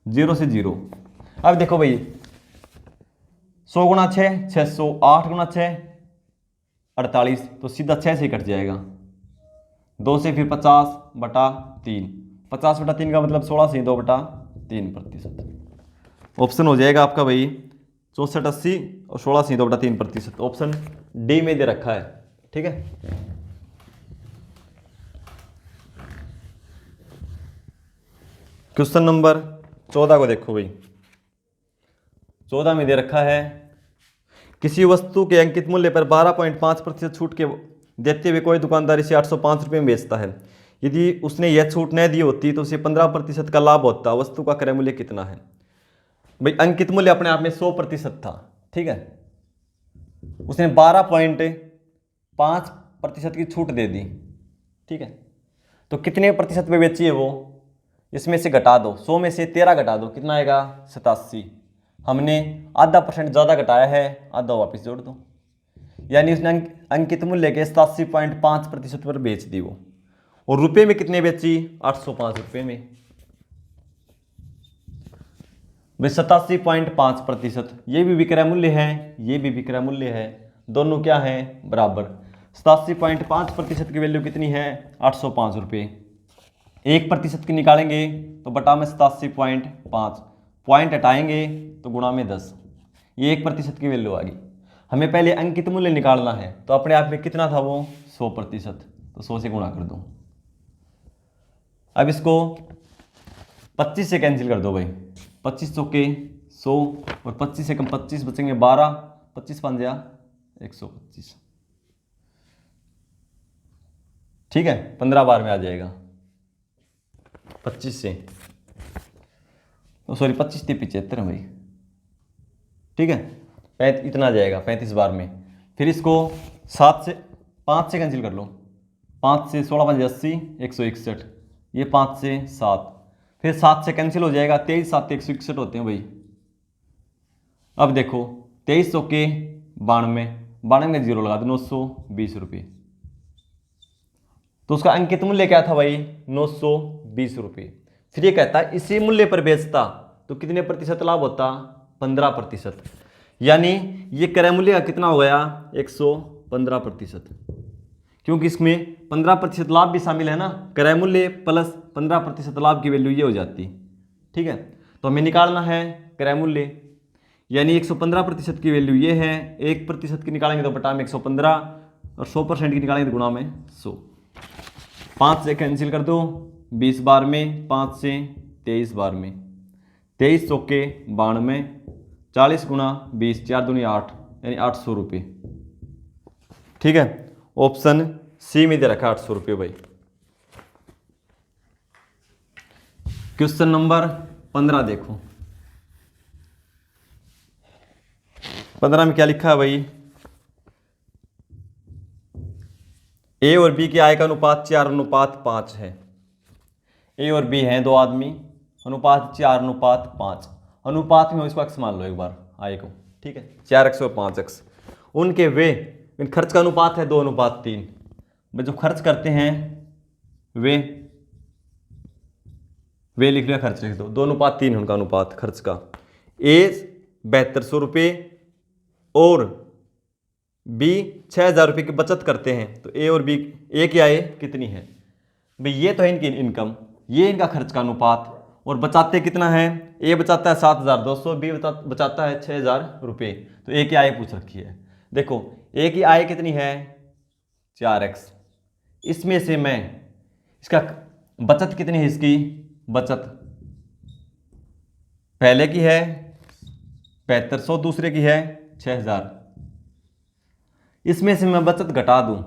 0 से 0। अब देखो भाई 100 गुणा 6 600, 8 गुणा 6 48, तो सीधा 6 से कट जाएगा, 2 से फिर 50, 50/3। 50/3 का मतलब 16/2/3%। ऑप्शन हो जाएगा आपका भाई 64/80 और 16/2/3%। ऑप्शन डी में दे रखा है। ठीक है, क्वेश्चन नंबर 14 को देखो भाई। 14 में दे रखा है, किसी वस्तु के अंकित मूल्य पर 12.5% छूट के देते हुए कोई दुकानदार इसे 805 रुपये में बेचता है। यदि उसने यह छूट नहीं दी होती तो उसे 15% का लाभ होता। वस्तु का क्रय मूल्य कितना है? भाई अंकित मूल्य अपने आप में 100% था। ठीक है, उसने 12.5% की छूट दे दी। ठीक है, तो कितने प्रतिशत पे बेची है वो? इसमें से घटा दो, 100 में से 13 घटा दो, कितना आएगा? 87। हमने आधा % ज़्यादा घटाया है, आधा वापस जोड़ दो, यानी उसने अंकित मूल्य के 87.5% पर बेच दी वो। और रुपए में कितने बेची? 805 रुपये में। भाई 87.5%, ये भी विक्रय मूल्य है, ये भी विक्रय मूल्य है, दोनों क्या है? बराबर। 87.5% की वैल्यू कितनी है? 805 रुपये। 1% की निकालेंगे तो बटा में 87.5, पॉइंट हटाएंगे तो गुणा में 10, ये 1% की वैल्यू आ गई। हमें पहले अंकित मूल्य निकालना है, तो अपने आप में कितना था वो? 100%, तो 100 से गुणा कर दो। अब इसको 25 से कैंसिल कर दो भाई, 25 चौके 100 और 25 से कम 25 बचेंगे 12, 25 5 125। ठीक है, 15 बार में आ जाएगा 25 से, सॉरी 25 से 75 है भाई। ठीक है, इतना आ जाएगा 35 बार में। फिर इसको 5 से कैंसिल कर लो, 5 से 16 5 80, 161, ये 5 से 7, फिर 7 से कैंसिल हो जाएगा, 23 7 161 होते हैं भाई। अब देखो 23 चौके 92, 92 में 0 लगा दो, 920 रुपये। तो उसका अंकित मूल्य क्या था भाई? 920 रुपये। फिर ये कहता है इसी मूल्य पर बेचता तो कितने प्रतिशत लाभ होता? 15%। यानी ये क्रय मूल्य का कितना हो गया? 115%, क्योंकि इसमें 15% लाभ भी शामिल है ना। क्रय मूल्य प्लस 15% लाभ की वैल्यू ये हो जाती। ठीक है, तो हमें निकालना है क्रय मूल्य, यानी 115% की वैल्यू ये है। 1% की निकालेंगे तो बटा में 115 और 100% की निकालेंगे तो गुणा में 100। 5 से कैंसिल कर दो 20 बार में, 5 से 23 बार में, 23 चौके 92, 40 गुणा 20, 4 दूनी 8, यानी 800 रुपये। ठीक है, ऑप्शन सी में दे रखा 800 रुपये भाई। क्वेश्चन नंबर 15 देखो। 15 में क्या लिखा है भाई? ए और बी की आय का अनुपात 4:5 है। ए और बी हैं दो आदमी, अनुपात 4:5। अनुपात में हो, इसको x मान लो एक बार आय को। ठीक है, 4x और 5x। उनके वे खर्च का अनुपात है 2:3। जो खर्च करते हैं वे लिख रहे, खर्च लिख दो, 2:3 है उनका अनुपात खर्च का। ए 7200 रुपये और बी 6000 रुपये की बचत करते हैं। तो ए और बी, ए की आय कितनी है भाई? ये तो है इनकी इनकम, ये इनका खर्च का अनुपात। और बचाते कितना है? ए बचाता है 7200, बी बचाता है 6000 रुपये। तो ए की आय पूछ रखी है। देखो ए की आय कितनी है? 4x। इसमें से मैं इसका बचत कितनी है? इसकी बचत पहले की है 7500, दूसरे की है 6000। इसमें से मैं बचत घटा दूं।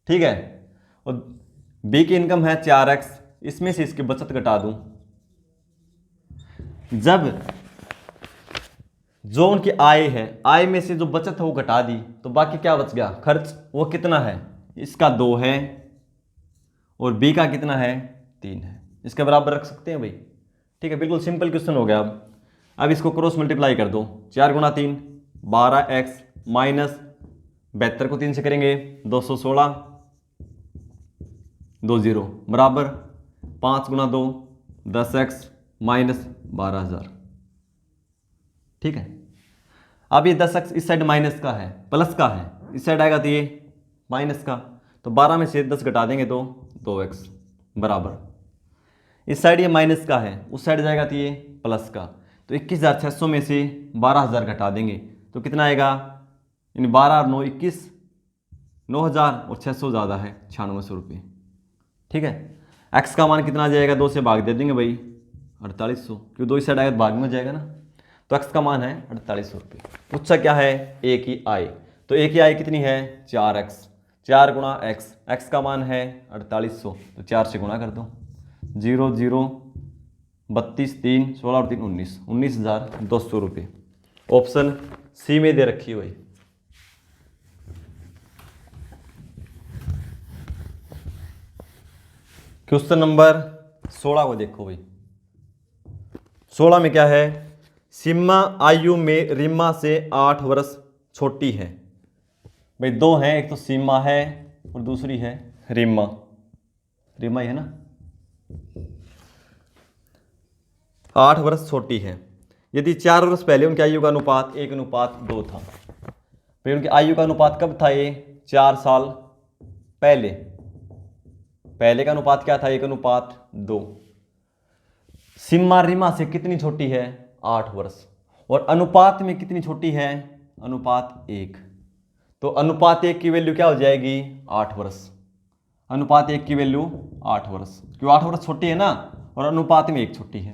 ठीक है, और बी की इनकम है 4x, इसमें से इसकी बचत घटा दूं। जब जो उनकी आय है, आय में से जो बचत है वो घटा दी, तो बाकी क्या बच गया? खर्च। वो कितना है? इसका 2 है और बी का कितना है? 3 है। इसके बराबर रख सकते हैं भाई। ठीक है, बिल्कुल सिंपल क्वेश्चन हो गया। अब इसको क्रॉस मल्टीप्लाई कर दो, 4 गुणा 3 12x माइनस 72 को 3 से करेंगे 216, 20 बराबर 5 गुणा 2 10x माइनस 12000। ठीक है, अब ये 10x इस साइड माइनस का है, प्लस का है, इस साइड आएगा तो ये माइनस का। तो 12 में से 10 घटा देंगे तो 2x बराबर, इस साइड ये माइनस का है, उस साइड जाएगा तो ये प्लस का। तो 21,600 में से 12,000 घटा देंगे तो कितना आएगा, इन 12 और 9 21, 9,000 और 600 ज़्यादा है 9600 रुपये। ठीक है, x का मान कितना आ जाएगा, 2 से भाग दे देंगे भाई 4800, क्यों 2 इस साइड आएगा तो भाग में हो जाएगा ना। तो x का मान है 4800 रुपये। पूछा क्या है, a की i, तो a की i कितनी है 4x, 4 गुणा x, x का मान है 4800, तो 4 से गुणा कर दो, 0 0 32 3 16 और 3 19, 19,200 रुपये। ऑप्शन सी में दे रखी हुई। क्वेश्चन नंबर 16 को देखो भाई। 16 में क्या है, सीमा आयु में रीमा से 8 वर्ष छोटी है। भाई दो हैं, एक तो सीमा है और दूसरी है रीमा, रीमा ही है ना। 8 वर्ष छोटी है। यदि 4 वर्ष पहले उनकी आयु का अनुपात 1:2 था, भाई उनकी आयु का अनुपात कब था, ये 4 साल पहले, पहले का अनुपात क्या था 1:2। सीमा रीमा से कितनी छोटी है 8 वर्ष, और अनुपात में कितनी छोटी है, अनुपात 1। तो अनुपात 1 की वैल्यू क्या हो जाएगी 8 वर्ष, अनुपात 1 की वैल्यू 8 वर्ष, क्यों 8 वर्ष छोटी है ना, और अनुपात में 1 छोटी है।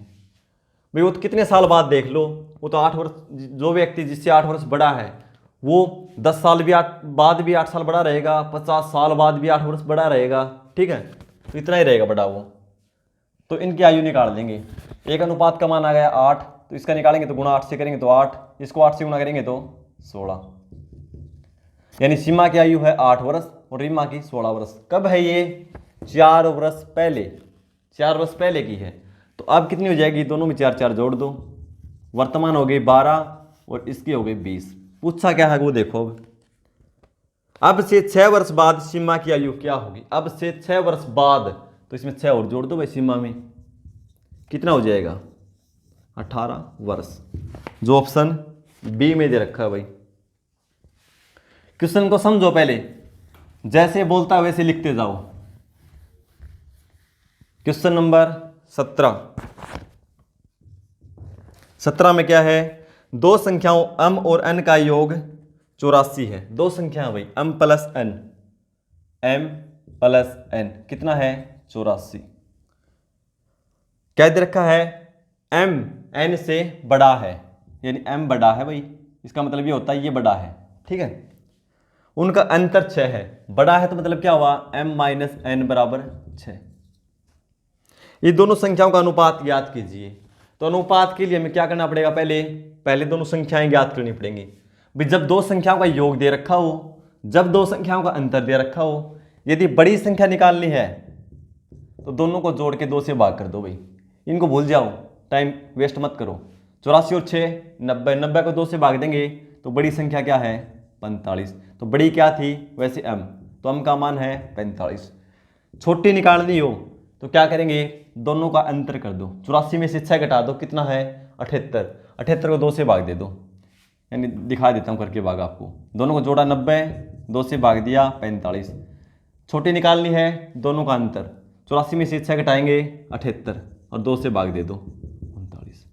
भाई वो तो कितने साल बाद देख लो, वो तो 8 वर्ष, जो व्यक्ति जिससे 8 वर्ष बड़ा है वो 10 साल भी बाद भी 8 साल बड़ा रहेगा, 50 साल बाद भी 8 वर्ष बड़ा रहेगा। ठीक है, तो इतना ही रहेगा बड़ा वो। तो इनकी आयु निकाल देंगे, एक अनुपात का मान आ गया 8, तो इसका निकालेंगे तो गुणा 8 से करेंगे तो 8, इसको 8 से गुणा करेंगे तो 16, यानी सीमा की आयु है 8 वर्ष और रीमा की 16 वर्ष। कब है ये, 4 वर्ष पहले, 4 वर्ष पहले की है। तो अब कितनी हो जाएगी, दोनों में 4 4 जोड़ दो, वर्तमान हो गई 12 और इसकी हो गई 20। पूछा क्या है वो देखो, अब से 6 वर्ष बाद सीमा की आयु क्या होगी, अब से 6 वर्ष बाद, तो इसमें 6 और जोड़ दो भाई, सीमा में कितना हो जाएगा 18 वर्ष, जो ऑप्शन बी में दे रखा है भाई। क्वेश्चन को समझो पहले, जैसे बोलता वैसे लिखते जाओ। क्वेश्चन नंबर 17 में क्या है, दो संख्याओं m और n का योग 84 है। दो संख्या भाई m प्लस n कितना है 84। क्या दे रखा है, m n से बड़ा है, यानी m बड़ा है भाई, इसका मतलब ये होता है ये बड़ा है। ठीक है, उनका अंतर 6 है, बड़ा है तो मतलब क्या हुआ m माइनस n बराबर 6। ये दोनों संख्याओं का अनुपात ज्ञात कीजिए। तो अनुपात के लिए हमें क्या करना पड़ेगा, पहले दोनों संख्याएं ज्ञात करनी पड़ेंगी। भाई जब दो संख्याओं का योग दे रखा हो, जब दो संख्याओं का अंतर दे रखा हो, यदि बड़ी संख्या निकालनी है तो दोनों को जोड़ के 2 से भाग कर दो भाई, इनको भूल जाओ, टाइम वेस्ट मत करो। 84 और 6 90, 90 को 2 से भाग देंगे तो बड़ी संख्या क्या है 45। तो बड़ी क्या थी वैसे m, तो m का मान है 45। छोटी निकालनी हो तो क्या करेंगे, दोनों का अंतर कर दो, 84 में से 6 घटा दो, कितना है 78, 78 को 2 से भाग दे दो, यानी दिखा देता हूँ करके भाग आपको। दोनों को जोड़ा 90, 2 से भाग दिया 45। छोटी निकालनी है, दोनों का अंतर, 84 में से 6 घटाएंगे 78 और 2 से भाग दे दो 39।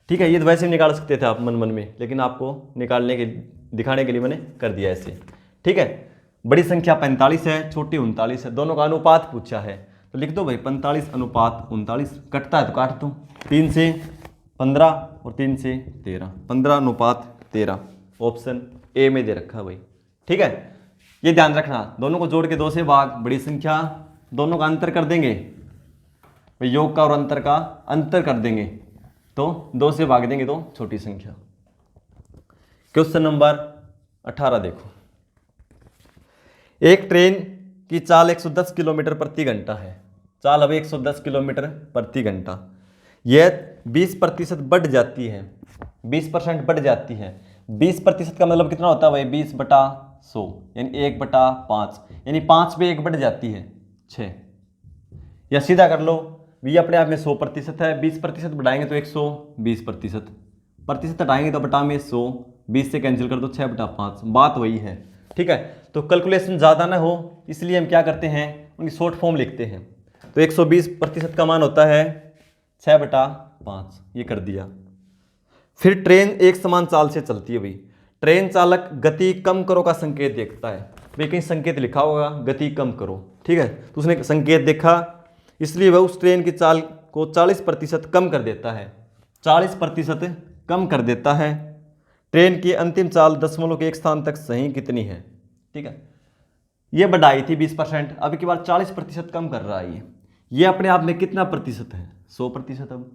ठीक है, ये तो वैसे भी निकाल सकते थे आप मन मन में, लेकिन आपको निकालने के दिखाने के लिए मैंने कर दिया ऐसे। ठीक है, बड़ी संख्या 45 है, छोटी 39 है, दोनों का अनुपात पूछा है तो लिख दो भाई 45 अनुपात 39। कटता है तो काट दो, 3 से 15 और 3 से 13, 15 अनुपात 13, ऑप्शन ए में दे रखा है भाई। ठीक है, ये ध्यान रखना, दोनों को जोड़ के 2 से भाग, बड़ी संख्या, दोनों का अंतर कर देंगे, योग का और अंतर का अंतर कर देंगे तो 2 से भाग देंगे तो छोटी संख्या। क्वेश्चन नंबर 18 देखो, एक ट्रेन की चाल 110 किलोमीटर प्रति घंटा है, चाल अब 110 किलोमीटर प्रति घंटा, यह 20% बढ़ जाती है, 20% बढ़ जाती है। 20% का मतलब कितना होता है भाई 20/100, यानी 1/5, यानी 5 पे 1 बढ़ जाती है 6। या सीधा कर लो, ये अपने आप में 100% है, 20% बढ़ाएंगे तो 120%, प्रतिशत हटाएंगे तो बटा में 100, 20 से कैंसिल कर दो 6/5, बात वही है। ठीक है। तो कैलकुलेशन ज़्यादा ना हो इसलिए हम क्या करते हैं, उनकी शॉर्ट फॉर्म लिखते हैं। तो 120% का मान होता है 6/5, ये कर दिया। फिर ट्रेन एक समान चाल से चलती है भाई। ट्रेन चालक गति कम करो का संकेत देखता है। भाई कहीं संकेत लिखा होगा गति कम करो, ठीक है। तो उसने संकेत देखा, इसलिए वह उस ट्रेन की चाल को 40% कम कर देता है। 40% कम कर देता है। ट्रेन की अंतिम चाल दशमलव के एक स्थान तक सही कितनी है, ठीक है। ये बढ़ाई थी 20%, अब की बार 40% कम कर रहा है ये अपने आप में कितना प्रतिशत है, 100%।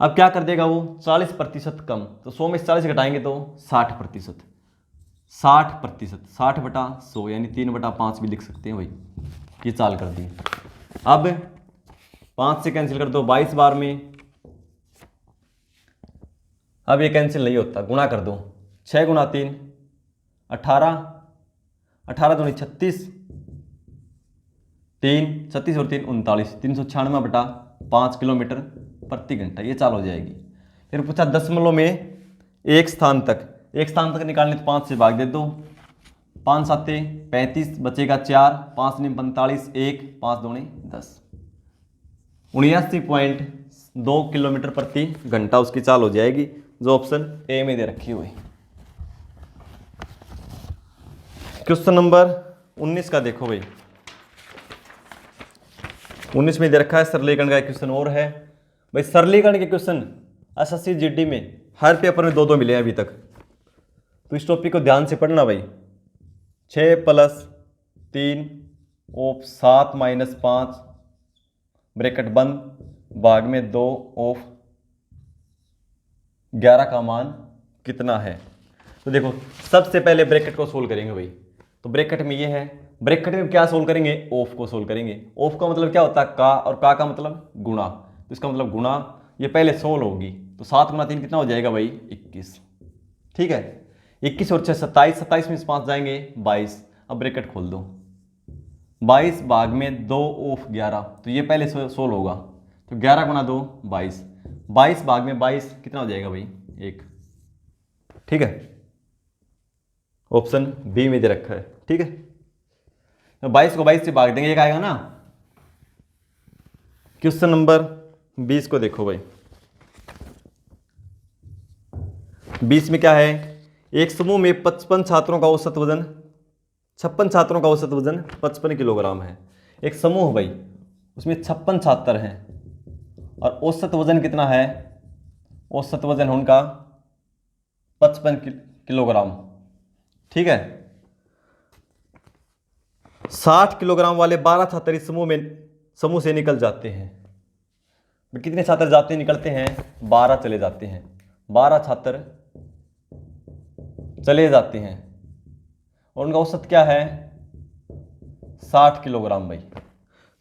अब क्या कर देगा वो 40% कम, तो 100 में 40 घटाएंगे तो 60%। 60%, 60/100 यानी 3/5 भी लिख सकते हैं भाई। ये चाल कर दी। अब 5 से कैंसिल कर दो 22 बार में। अब ये कैंसिल नहीं होता, गुणा कर दो। 6 × 3 18, 18 दूनी 36, 36 और 3 39, 396/5 किलोमीटर प्रति घंटा ये चाल हो जाएगी। फिर पूछा दशमलव में एक स्थान तक, एक स्थान तक निकालने तो 5 से भाग दे दो। 5 7 35 बचेगा 4, 5 9 45, 1 5 2 10, 79.2 किलोमीटर प्रति घंटा उसकी चाल हो जाएगी, जो ऑप्शन ए में दे रखी हुई। क्वेश्चन नंबर 19 का देखो भाई। 19 में दे रखा है सरलीकरण का क्वेश्चन और है भाई। सरलीकरण के क्वेश्चन एसएससी जीडी में हर पेपर में 2-2 मिले हैं अभी तक, तो इस टॉपिक को ध्यान से पढ़ना भाई। 6 + 3 ऑफ 7 - 5 ब्रैकेट बंद भाग में 2 ऑफ 11 का मान कितना है। तो देखो सबसे पहले ब्रैकेट को सोल्व करेंगे भाई। तो ब्रैकेट में ये है, ब्रैकेट में क्या सोल्व करेंगे, ऑफ को सोल्व करेंगे। ऑफ का मतलब क्या होता है का, और का मतलब गुणा, तो इसका मतलब गुणा। ये पहले सोल्व होगी तो 7 × 3 कितना हो जाएगा भाई 21, ठीक है। 21 और 6 27, 27 में 5 जाएंगे 22। अब ब्रैकेट खोल दो, 22 भाग में 2 ऑफ 11, तो ये पहले सोल्व होगा। तो 11 × 2 22, 22 भाग में 22 कितना हो जाएगा भाई 1, ठीक है। ऑप्शन बी में दे रखा है, ठीक है। तो 22 को 22 से भाग देंगे, एक आएगा ना। क्वेश्चन नंबर 20 को देखो भाई। 20 में क्या है, एक समूह में 55 छात्रों का औसत वजन 56 छात्रों का औसत वजन 55 किलोग्राम है। एक समूह भाई, उसमें 56 छात्र हैं और औसत वजन कितना है, औसत वजन उनका 55 किलोग्राम, ठीक है। 60 किलोग्राम वाले 12 छात्र इस समूह से निकल जाते हैं। कितने छात्र जाते निकलते हैं, 12 चले जाते हैं। 12 छात्र चले जाते हैं और उनका औसत क्या है 60 किलोग्राम भाई।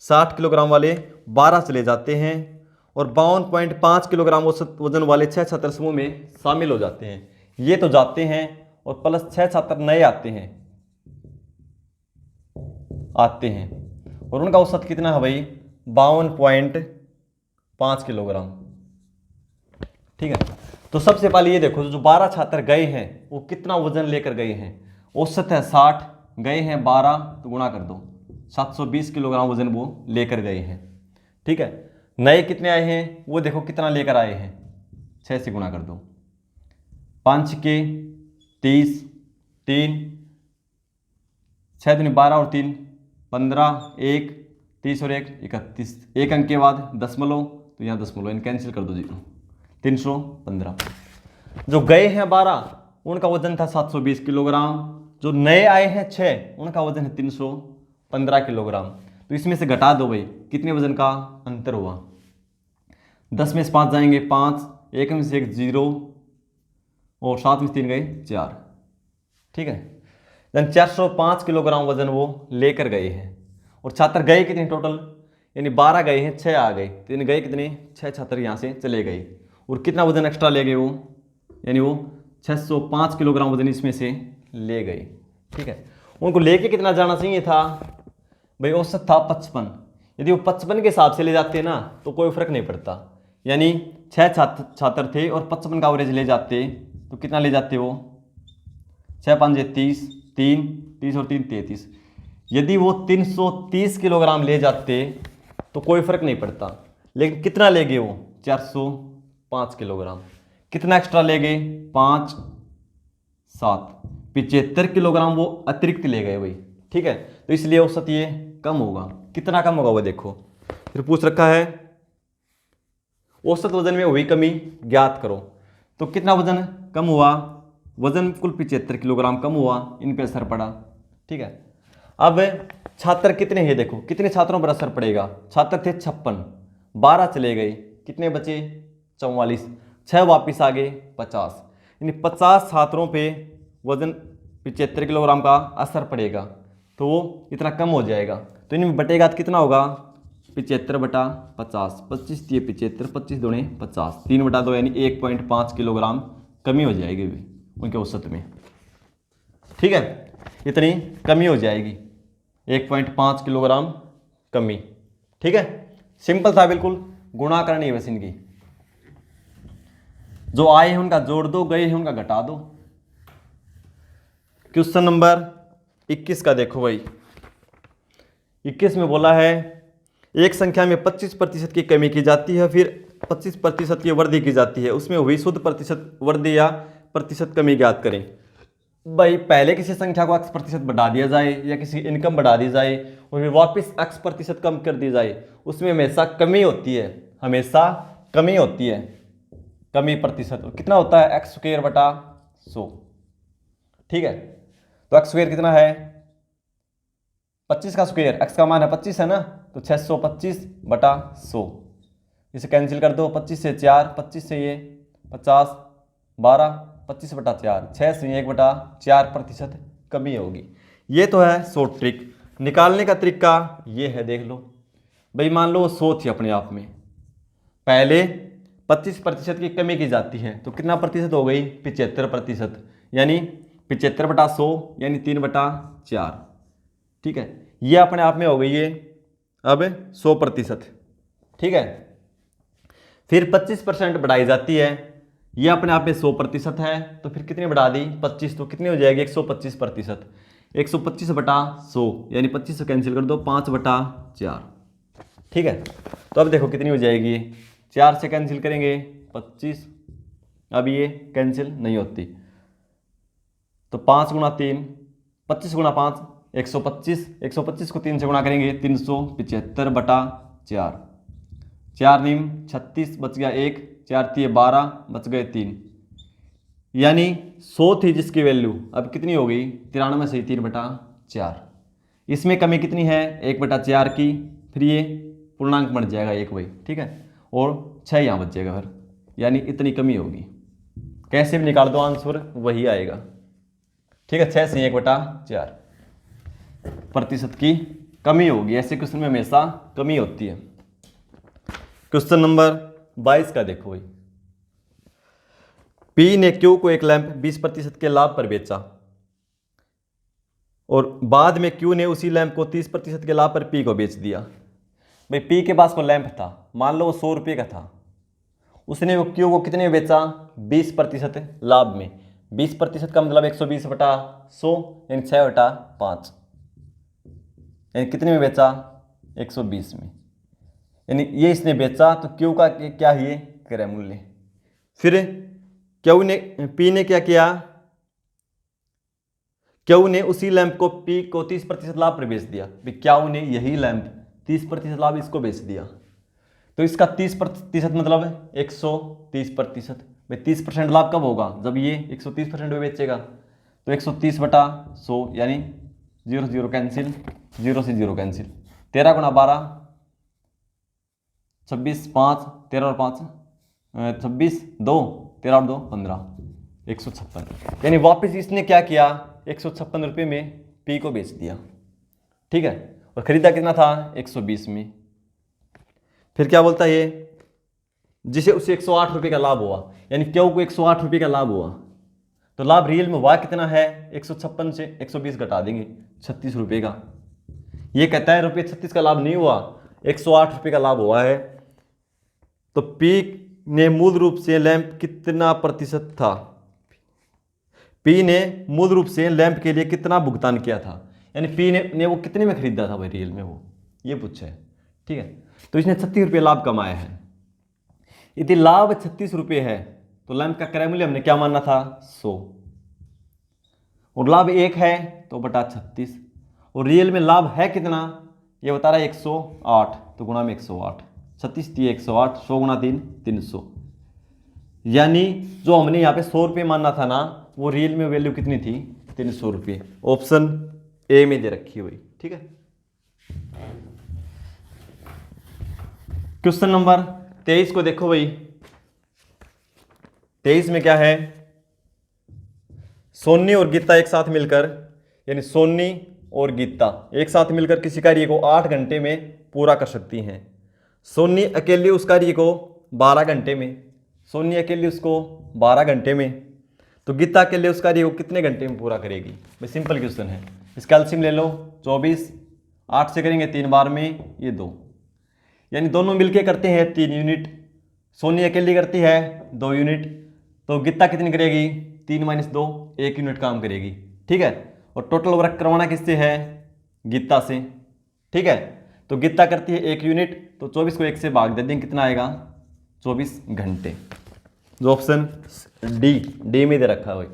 60 किलोग्राम वाले 12 चले जाते हैं और 52.5 किलोग्राम औसत वजन वाले 6 छात्र समूह में शामिल हो जाते हैं। ये तो जाते हैं और प्लस 6 छात्र नए आते हैं और उनका औसत कितना है भाई 52.5 किलोग्राम, ठीक है। तो सबसे पहले ये देखो, जो 12 छात्र गए हैं वो कितना वजन लेकर गए हैं, औसत है 60, गए हैं 12 तो गुणा कर दो, 720 किलोग्राम वजन वो लेकर गए हैं, ठीक है। नए कितने आए हैं वो देखो कितना लेकर आए हैं, 6 से गुणा कर दो, 5 के 30, 3 6 दूनी 12 और 3 15, 1 30 और 1 31, एक अंक के बाद दशमलव, तो यहाँ दशमलव इन कैंसिल कर दो जी, 315। जो गए हैं 12 उनका वजन था 720 किलोग्राम, जो नए आए हैं 6 उनका वजन है 315 किलोग्राम। तो इसमें से घटा दो भाई कितने वजन का अंतर हुआ, 10 में से 5 जाएंगे 5, 1 में से 1 0 और 7 में से 3 गए 4, ठीक है। देन 405 किलोग्राम वजन वो लेकर गए हैं। और छात्र गए कितने टोटल, यानी 12 गए हैं 6 आ गए, तो यानी गए कितने 6 छात्र यहाँ से चले गए और कितना वजन एक्स्ट्रा ले गए वो, यानी वो 605 किलोग्राम वजन इसमें से ले गए, ठीक है। उनको लेके कितना जाना चाहिए था भाई, औसत था 55। यदि वो 55 के हिसाब से ले जाते ना तो कोई फर्क नहीं पड़ता, यानी 6 छात्र थे और 55 का एवरेज ले जाते तो कितना ले जाते वो, 6 5 30 3, 30 और 3 33। यदि वो 330 किलोग्राम ले जाते तो कोई फर्क नहीं पड़ता, लेकिन कितना ले गए वो 405 किलोग्राम। कितना एक्स्ट्रा ले गए 5 7 75 किलोग्राम वो अतिरिक्त ले गए भाई। ठीक है, तो इसलिए औसत ये कम होगा। कितना कम होगा वो देखो, फिर पूछ रखा है औसत वजन में हुई कमी ज्ञात करो। तो कितना वजन कम हुआ, वजन कुल 75 किलोग्राम कम हुआ, इन पे असर पड़ा। ठीक है, अब छात्र कितने हैं देखो, कितने छात्रों पर असर पड़ेगा। छात्र थे 56, 12 चले गए, कितने बचे 44, 6 वापिस आ गए 50, यानी 50 छात्रों पे वजन 75 किलोग्राम का असर पड़ेगा, तो वो इतना कम हो जाएगा। तो इनमें बटेगा तो कितना होगा 75 बटा 50, 25 दिए 75, 25 दूने 50, 3 बटा 2 यानी 1.5 किलोग्राम कमी हो जाएगी उनके औसत में। ठीक है, इतनी कमी हो जाएगी, 1.5 किलोग्राम कमी। ठीक है, सिंपल था बिल्कुल, गुणा करनी है बस इनकी। जो आए हैं उनका जोड़ दो, गए हैं उनका घटा दो। क्वेश्चन नंबर 21 का देखो भाई, 21 में बोला है एक संख्या में 25% की कमी की जाती है, फिर 25% की वृद्धि की जाती है, उसमें हुई शुद्ध प्रतिशत वृद्धि या प्रतिशत कमी ज्ञात करें। भाई पहले किसी संख्या को x% बढ़ा दिया जाए या किसी इनकम बढ़ा दी जाए और फिर वापस x% कम कर दी जाए, उसमें हमेशा कमी होती है, हमेशा कमी होती है, कमी प्रतिशत। कितना होता है x² बटा 100। ठीक है, तो x² कितना है 25 का स्क्वायर, x का मान है 25 है ना, तो 625 बटा 100। इसे कैंसिल कर दो, 25 से 4, 25 से ये 50, 12, 25 बटा 4, 6 से 1 बटा 4% कमी होगी। ये तो है शॉर्ट ट्रिक। निकालने का तरीका ये है, देख लो भाई। मान लो 100 थी अपने आप में, पहले 25% की कमी की जाती है, तो कितना प्रतिशत हो गई 75%, यानी 75 बटा 100 यानी 3 बटा 4। ठीक है, ये अपने आप में हो गई ये अब 100%। ठीक है, फिर 25% बढ़ाई जाती है, ये अपने आप में 100% है, तो फिर कितनी बढ़ा दी 25, तो कितनी हो जाएगी 125%। 125 बटा 100 यानी 25 से कैंसिल कर दो, 5 बटा 4। ठीक है, तो अब देखो कितनी हो जाएगी, 4 से कैंसिल करेंगे 25, अब ये कैंसिल नहीं होती, तो 5 गुणा 3, 25 गुणा 5 125, 125 को 3 से गुणा करेंगे 375 बटा 4, 4 नीम 36 बच गया 1, 4 तिये 12 बच गए 3, यानी 100 थी जिसकी वैल्यू अब कितनी हो गई 93 से 3 बटा 4। इसमें कमी कितनी है 1 बटा 4 की, फिर ये पूर्णांक बन जाएगा 1 भाई। ठीक है, और 6 यहाँ बच जाएगा फिर, यानी इतनी कमी होगी। कैसे भी निकाल दो आंसर वही आएगा। ठीक है, 6 से 1 बटा 4 प्रतिशत की कमी होगी। ऐसे क्वेश्चन में हमेशा कमी होती है। क्वेश्चन नंबर 22 का देखो भाई, पी ने क्यू को एक लैंप 20% के लाभ पर बेचा और बाद में क्यू ने उसी लैंप को 30% के लाभ पर पी को बेच दिया। भाई पी के पास वो लैंप था, मान लो वो 100 रुपये का था, उसने वो क्यू को कितने में बेचा 20% लाभ में। 20% का मतलब 120 बटा 100 यानी 6 बटा 5, यानी कितने में बेचा 120 में, यानी ये इसने बेचा, तो क्यू का क्या है ये क्रय मूल्य। फिर क्यू ने पी ने क्या किया, क्यू ने उसी लैंप को पी को 30% लाभ पर बेच दिया। क्यू ने यही लैंप 30% लाभ इसको बेच दिया, तो इसका 30% मतलब 130%। भाई 30% लाभ कब होगा जब ये 130% में बेचेगा, तो 130 बटा 100 यानी 0 से 0 कैंसिल, 0 से 0 कैंसिल, 13 गुणा 12 26, 5 13 और 5 26, 2 13 और 2 15, 156, यानी वापस इसने क्या किया 156 रुपये में पी को बेच दिया। ठीक है, और खरीदा कितना था 120 में। फिर क्या बोलता है ये, जिसे उसे 108 रुपये का लाभ हुआ, यानी क्यू को 108 रुपये का लाभ हुआ, तो लाभ रियल में हुआ कितना है 156 से 120 घटा देंगे 36 रुपये का। ये कहता है रुपये 36 का लाभ नहीं हुआ, 108 रुपये का लाभ हुआ है। तो पी ने मूल रूप से लैंप कितना प्रतिशत था, पी ने मूल रूप से लैंप के लिए कितना भुगतान किया था, यानी पी ने वो कितने में खरीदा था भाई रियल में, वो ये पूछा है। ठीक है, तो इसने 36 रुपये लाभ कमाया है। यदि लाभ 36 रुपये है तो लैंप का क्रय मूल्य हमने क्या मानना था, 100, और लाभ 1 है तो बटा 36, और रियल में लाभ है कितना ये बता रहा है 108, तो गुणा में 108, 36 दिए 108, 100 गुणा 3 300, यानी जो हमने यहाँ पे 100 रुपये मानना था ना, वो रियल में वैल्यू कितनी थी, 300 रुपये। ऑप्शन ए में दे रखी हुई। ठीक है, क्वेश्चन नंबर 23 को देखो भाई। 23 में क्या है, सोनी और गीता एक साथ मिलकर, यानी सोनी और गीता एक साथ मिलकर किसी कार्य को 8 घंटे में पूरा कर सकती हैं। सोनी अकेली उस कार्य को 12 घंटे में, सोनी अकेली उसको 12 घंटे में, तो गीता अकेले उस कार्य को कितने घंटे में पूरा करेगी। भाई सिंपल क्वेश्चन है, इसका एलसीएम ले लो, 24, 8 से करेंगे 3 बार में ये 2, यानी दोनों मिलके करते हैं 3 यूनिट, सोनी अकेली करती है 2 यूनिट, तो गीता कितनी करेगी, 3 - 2, 1 यूनिट काम करेगी। ठीक है, और टोटल वर्क करवाना किससे है, गीता से। ठीक है, तो गीता करती है 1 यूनिट, तो 24 को 1 से भाग दे देंगे, कितना आएगा, 24 घंटे। जो ऑप्शन डी में दे रखा है भाई।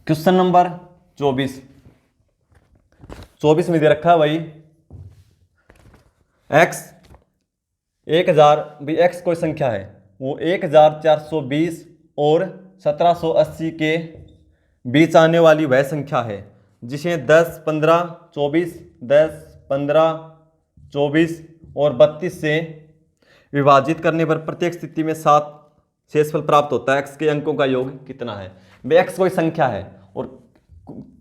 क्वेश्चन नंबर 24 में दे रखा है भाई, एक्स 1000, भी एक्स कोई संख्या है, वो 1420 और 1780 के बीच आने वाली वह संख्या है जिसे 10, 15, 24, 10, 15, 24 और 32 से विभाजित करने पर प्रत्येक स्थिति में 7 शेषफल प्राप्त होता है। एक्स के अंकों का योग कितना है। भाई एक्स कोई संख्या है और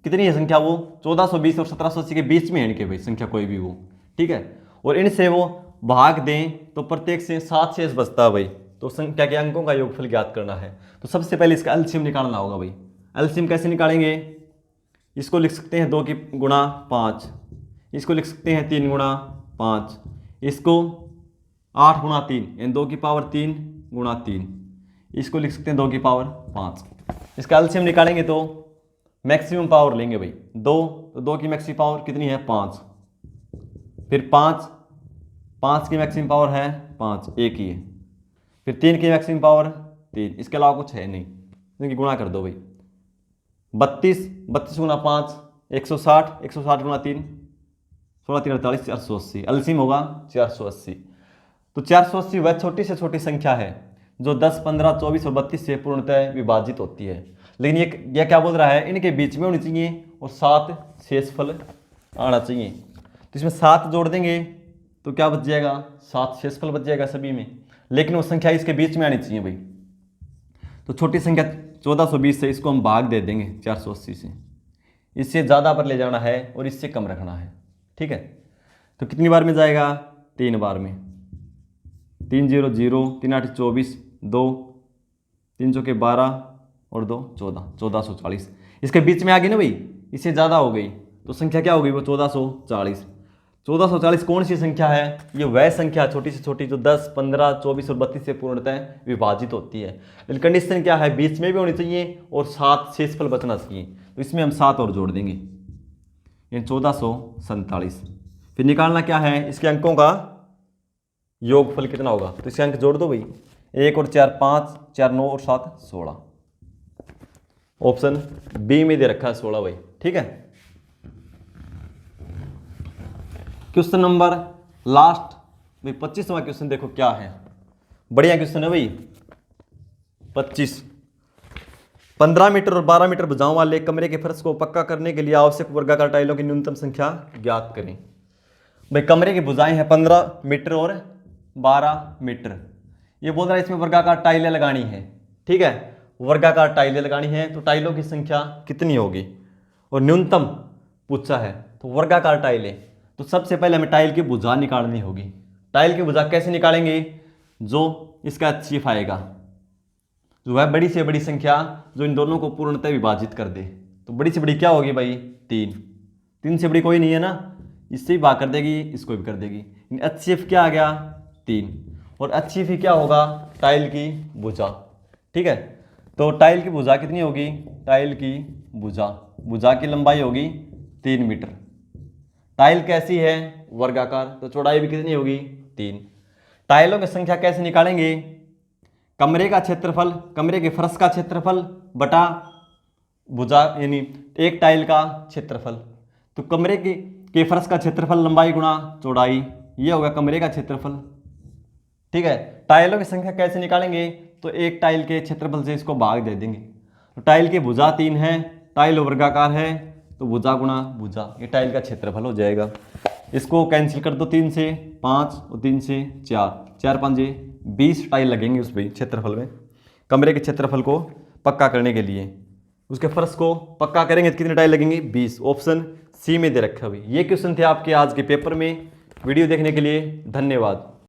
कितनी है संख्या, वो 1420 और 1780 के बीच में है इनके भाई संख्या कोई भी वो। ठीक है, और इनसे वो भाग दें तो प्रत्येक से 7 शेष बचता है भाई, तो संख्या के अंकों का योगफल ज्ञात करना है। तो सबसे पहले इसका एलसीएम निकालना होगा भाई। एलसीएम कैसे निकालेंगे, इसको लिख सकते हैं 2 की गुणा 5, इसको लिख सकते हैं 3 गुणा 5, इसको 8 गुणा 3 यानी 2 की पावर 3 गुणा 3, इसको लिख सकते हैं 2 की पावर 5। इसका एलसीएम निकालेंगे तो मैक्सिमम पावर लेंगे भाई 2, तो 2 की मैक्सिमम पावर कितनी है 5, फिर 5 की मैक्सिमम पावर है 5, एक ही है, फिर 3 की मैक्सिमम पावर 3, इसके अलावा कुछ है नहीं, इनकी गुणा कर दो भाई। 32 गुणा 5 160, 160 गुणा 3 16 3 48, 480, एलसीएम होगा 480। तो 480 वह छोटी से छोटी संख्या है जो 10, 15, 24 और 32 से पूर्णतः विभाजित होती है। लेकिन ये क्या बोल रहा है, इनके बीच में होनी चाहिए और 7 शेषफल आना चाहिए। तो इसमें 7 जोड़ देंगे तो क्या बच जाएगा, 7 शेषफल बच जाएगा सभी में, लेकिन वो संख्या इसके बीच में आनी चाहिए भाई। तो छोटी संख्या 1420 से इसको हम भाग दे देंगे 480 से, इससे ज़्यादा पर ले जाना है और इससे कम रखना है। ठीक है, तो कितनी बार में जाएगा, 3 बार में, 3 0 0, 3 8 24, 2 3 चौके 12 और 2 14, 1440। इसके बीच में आ गई ना भाई, इससे ज़्यादा हो गई तो संख्या क्या हो गई, वो 1440। 1440 कौन सी संख्या है, ये वह संख्या छोटी से छोटी जो 10, 15, 24 और 32 से पूर्णतः विभाजित होती है। लेकिन कंडीशन क्या है, बीच में भी होनी चाहिए और 7 शेषफल बचना चाहिए, तो इसमें हम 7 और जोड़ देंगे, यानी 1447। फिर निकालना क्या है, इसके अंकों का योगफल कितना होगा, तो इसके अंक जोड़ दो भाई, 1 और 4 5, 4 9 और 7 16। ऑप्शन बी में दे रखा है 16 भाई। ठीक है, क्वेश्चन नंबर लास्ट भाई 25वां क्वेश्चन देखो क्या है, बढ़िया क्वेश्चन है भाई। 25, 15 मीटर और 12 मीटर भुजाओं वाले कमरे के फर्श को पक्का करने के लिए आवश्यक वर्गाकार टाइलों की न्यूनतम संख्या ज्ञात करें। भाई कमरे की भुजाएं हैं 15 मीटर और 12 मीटर, ये बोल रहा है इसमें वर्गाकार टाइलें लगानी है। ठीक है, वर्गाकार टाइलें लगानी है तो टाइलों की संख्या कितनी होगी, और न्यूनतम पूछा है, तो वर्गाकार टाइलें, तो सबसे पहले हमें टाइल की भुजा निकालनी होगी। टाइल की भुजा कैसे निकालेंगे, जो इसका एचसीएफ आएगा, जो है बड़ी से बड़ी संख्या जो इन दोनों को पूर्णतः विभाजित कर दे। तो बड़ी से बड़ी क्या होगी भाई, 3 से बड़ी कोई नहीं है ना, इससे भी भाग कर देगी, इसको भी कर देगी। एचसीएफ क्या आ गया, 3, और एचसीएफ क्या होगा, टाइल की भुजा। ठीक है, तो टाइल की भुजा कितनी होगी, टाइल की भुजा की लंबाई होगी 3 मीटर। टाइल कैसी है, वर्गाकार, तो चौड़ाई भी कितनी होगी 3। टाइलों की संख्या कैसे निकालेंगे, कमरे का क्षेत्रफल, कमरे के फर्श का क्षेत्रफल बटा भुजा यानी एक टाइल का क्षेत्रफल। तो कमरे के फर्श का क्षेत्रफल लंबाई गुणा चौड़ाई, ये होगा कमरे का क्षेत्रफल। ठीक है, टाइलों की संख्या कैसे निकालेंगे, तो एक टाइल के क्षेत्रफल से इसको भाग दे देंगे। तो टाइल की भुजा 3 है, टाइल वर्गाकार है, तो भुजा गुणा भुजा, ये टाइल का क्षेत्रफल हो जाएगा। इसको कैंसिल कर दो, 3 से 5 और 3 से 4, 4 5 20 टाइल लगेंगे उस क्षेत्रफल में, कमरे के क्षेत्रफल को पक्का करने के लिए। उसके फर्श को पक्का करेंगे तो कितने टाइल लगेंगे, 20। ऑप्शन सी में दे रखा हुई। ये क्वेश्चन थे आपके आज के पेपर में। वीडियो देखने के लिए धन्यवाद।